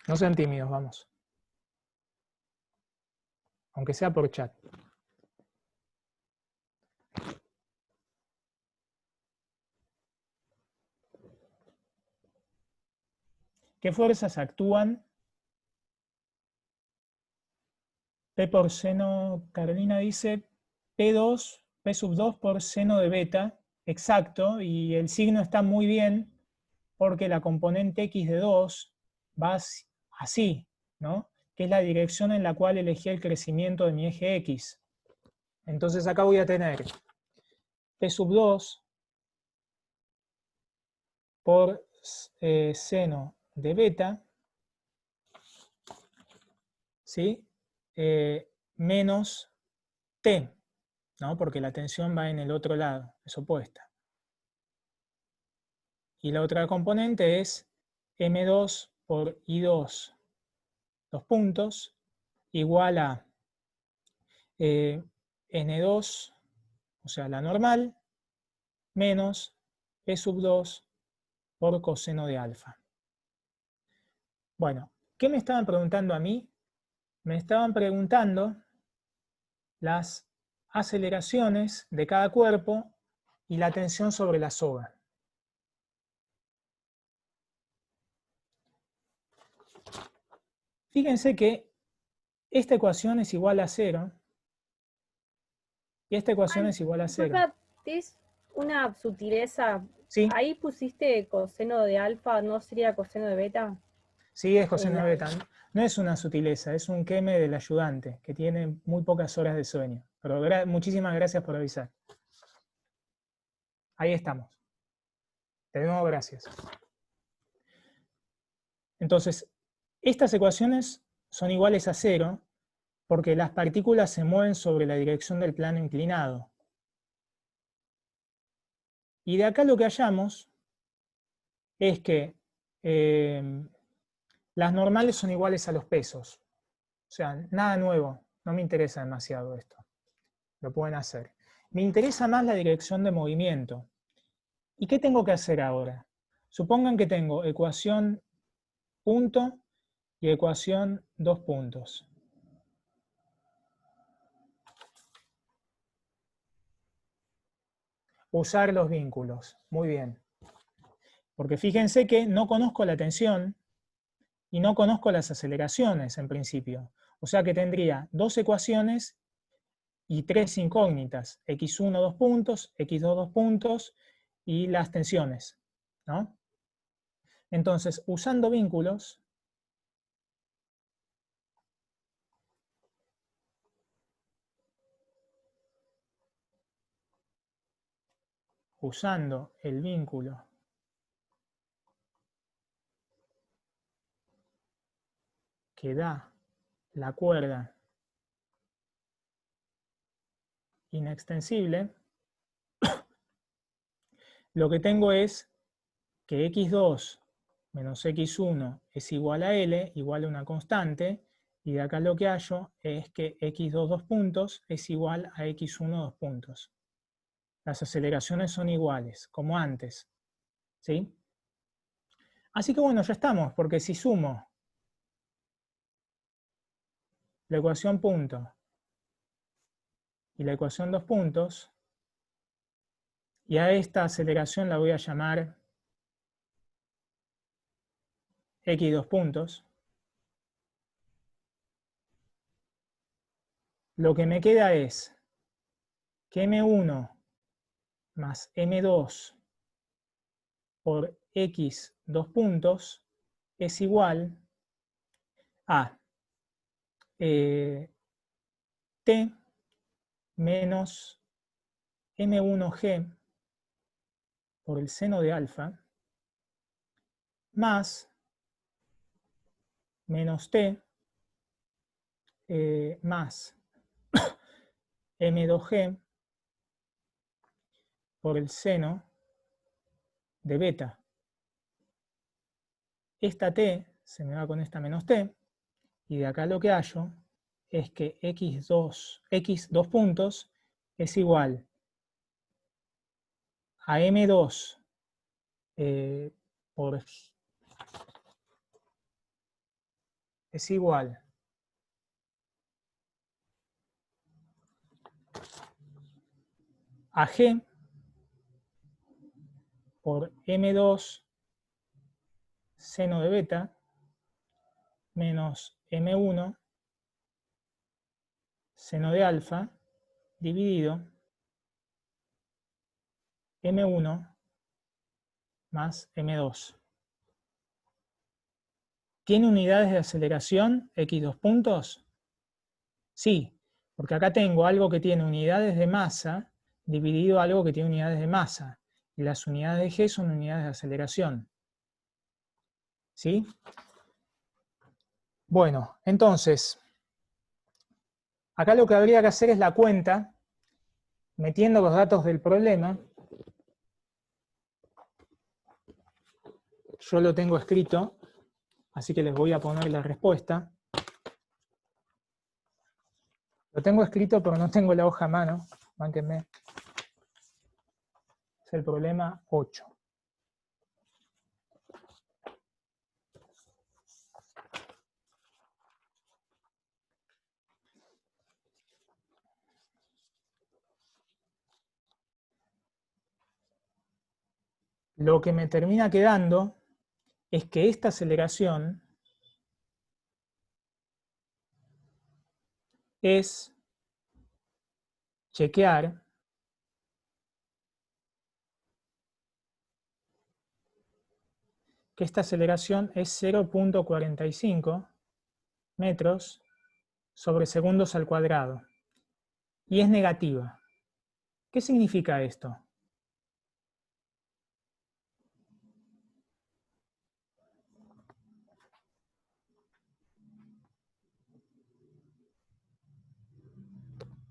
Speaker 2: No sean tímidos, vamos. Aunque sea por chat. ¿Qué fuerzas actúan? P por seno, Carolina dice P2, P sub 2 por seno de beta, exacto, y el signo está muy bien porque la componente X de 2 va así, ¿no? Que es la dirección en la cual elegí el crecimiento de mi eje X. Entonces acá voy a tener P sub 2 por seno de beta, ¿sí? Menos T, ¿no? Porque la tensión va en el otro lado, es opuesta. Y la otra componente es M2 por I2, dos puntos, igual a N2, o sea, la normal, menos P sub 2 por coseno de alfa. Bueno, ¿qué me estaban preguntando a mí? Me estaban preguntando las aceleraciones de cada cuerpo y la tensión sobre la soga. Fíjense que esta ecuación es igual a 0 y esta ecuación es igual a 0.
Speaker 5: Disculpa, es una sutileza.
Speaker 2: ¿Sí?
Speaker 5: Ahí pusiste coseno de alfa, ¿no sería coseno de beta?
Speaker 2: Sí, es coseno de beta. No es una sutileza, es un queme del ayudante que tiene muy pocas horas de sueño. Pero muchísimas gracias por avisar. Ahí estamos. De nuevo, gracias. Entonces, estas ecuaciones son iguales a 0 porque las partículas se mueven sobre la dirección del plano inclinado. Y de acá lo que hallamos es que las normales son iguales a los pesos. O sea, nada nuevo. No me interesa demasiado esto. Lo pueden hacer. Me interesa más la dirección de movimiento. ¿Y qué tengo que hacer ahora? Supongan que tengo ecuación punto y ecuación dos puntos. Usar los vínculos. Muy bien. Porque fíjense que no conozco la tensión y no conozco las aceleraciones en principio. O sea que tendría dos ecuaciones y tres incógnitas. X1 dos puntos, X2 dos puntos y las tensiones, ¿no? Entonces, usando vínculos, usando el vínculo que da la cuerda inextensible, lo que tengo es que x2 menos x1 es igual a L, igual a una constante, y de acá lo que hallo es que x2 dos puntos es igual a x1 dos puntos. Las aceleraciones son iguales, como antes, ¿sí? Así que bueno, ya estamos, porque si sumo la ecuación punto y la ecuación dos puntos, y a esta aceleración la voy a llamar x dos puntos, lo que me queda es que M1 más M2 por x dos puntos es igual a T menos M1G por el seno de alfa más menos t más m2g por el seno de beta. Esta t se me va con esta menos t, y de acá lo que hallo es que x dos puntos es igual a m2 es igual a g por m2 seno de beta menos m1 seno de alfa dividido m1 más m2. ¿Tiene unidades de aceleración x dos puntos? Sí, porque acá tengo algo que tiene unidades de masa dividido algo que tiene unidades de masa. Y las unidades de g son unidades de aceleración. ¿Sí? Bueno, entonces, acá lo que habría que hacer es la cuenta, metiendo los datos del problema. Yo lo tengo escrito, así que les voy a poner la respuesta. Lo tengo escrito, pero no tengo la hoja a mano. Mánquenme. Es el problema 8. Lo que me termina quedando es que esta aceleración es chequear que esta aceleración es 0.45 metros sobre segundos al cuadrado y es negativa. ¿Qué significa esto?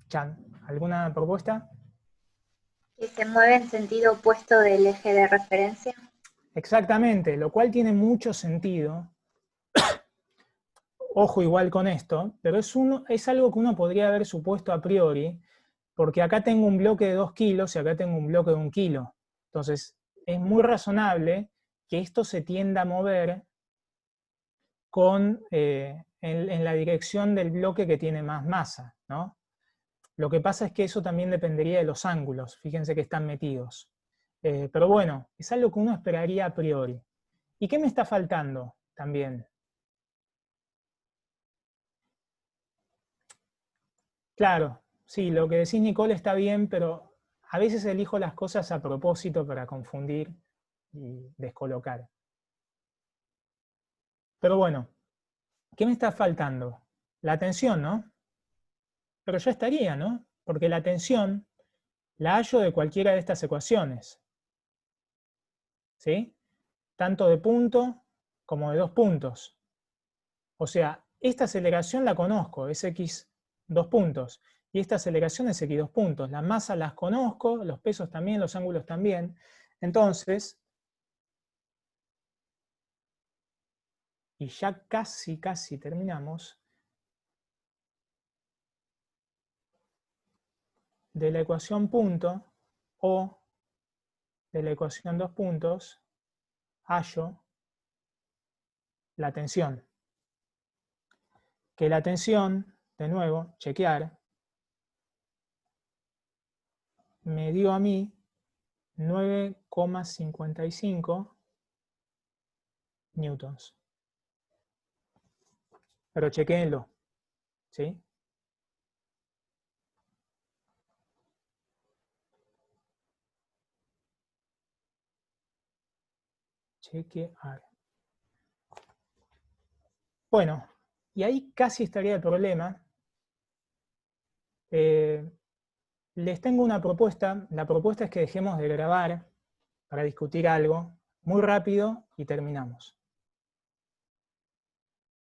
Speaker 2: Chan, ¿alguna propuesta?
Speaker 7: Que se mueve en sentido opuesto del eje de referencia.
Speaker 2: Exactamente, lo cual tiene mucho sentido. Ojo igual con esto, pero es algo que uno podría haber supuesto a priori, porque acá tengo un bloque de 2 kilos y acá tengo un bloque de 1 kilo. Entonces, es muy razonable que esto se tienda a mover en la dirección del bloque que tiene más masa, ¿no? Lo que pasa es que eso también dependería de los ángulos, fíjense que están metidos. Pero bueno, es algo que uno esperaría a priori. ¿Y qué me está faltando también? Claro, sí, lo que decís, Nicole, está bien, pero a veces elijo las cosas a propósito para confundir y descolocar. Pero bueno, ¿qué me está faltando? La tensión, ¿no? Pero ya estaría, ¿no? Porque la tensión la hallo de cualquiera de estas ecuaciones. ¿Sí? Tanto de punto como de 2 puntos. O sea, esta aceleración la conozco, es x 2 puntos. Y esta aceleración es x 2 puntos. Las masas las conozco, los pesos también, los ángulos también. Entonces, y ya casi terminamos, de la ecuación punto o de la ecuación 2 puntos, hallo la tensión. Que la tensión, de nuevo, chequear, me dio a mí 9,55 newtons. Pero chequéenlo, ¿sí? Chequear. Bueno, y ahí casi estaría el problema. Les tengo una propuesta. La propuesta es que dejemos de grabar para discutir algo muy rápido y terminamos.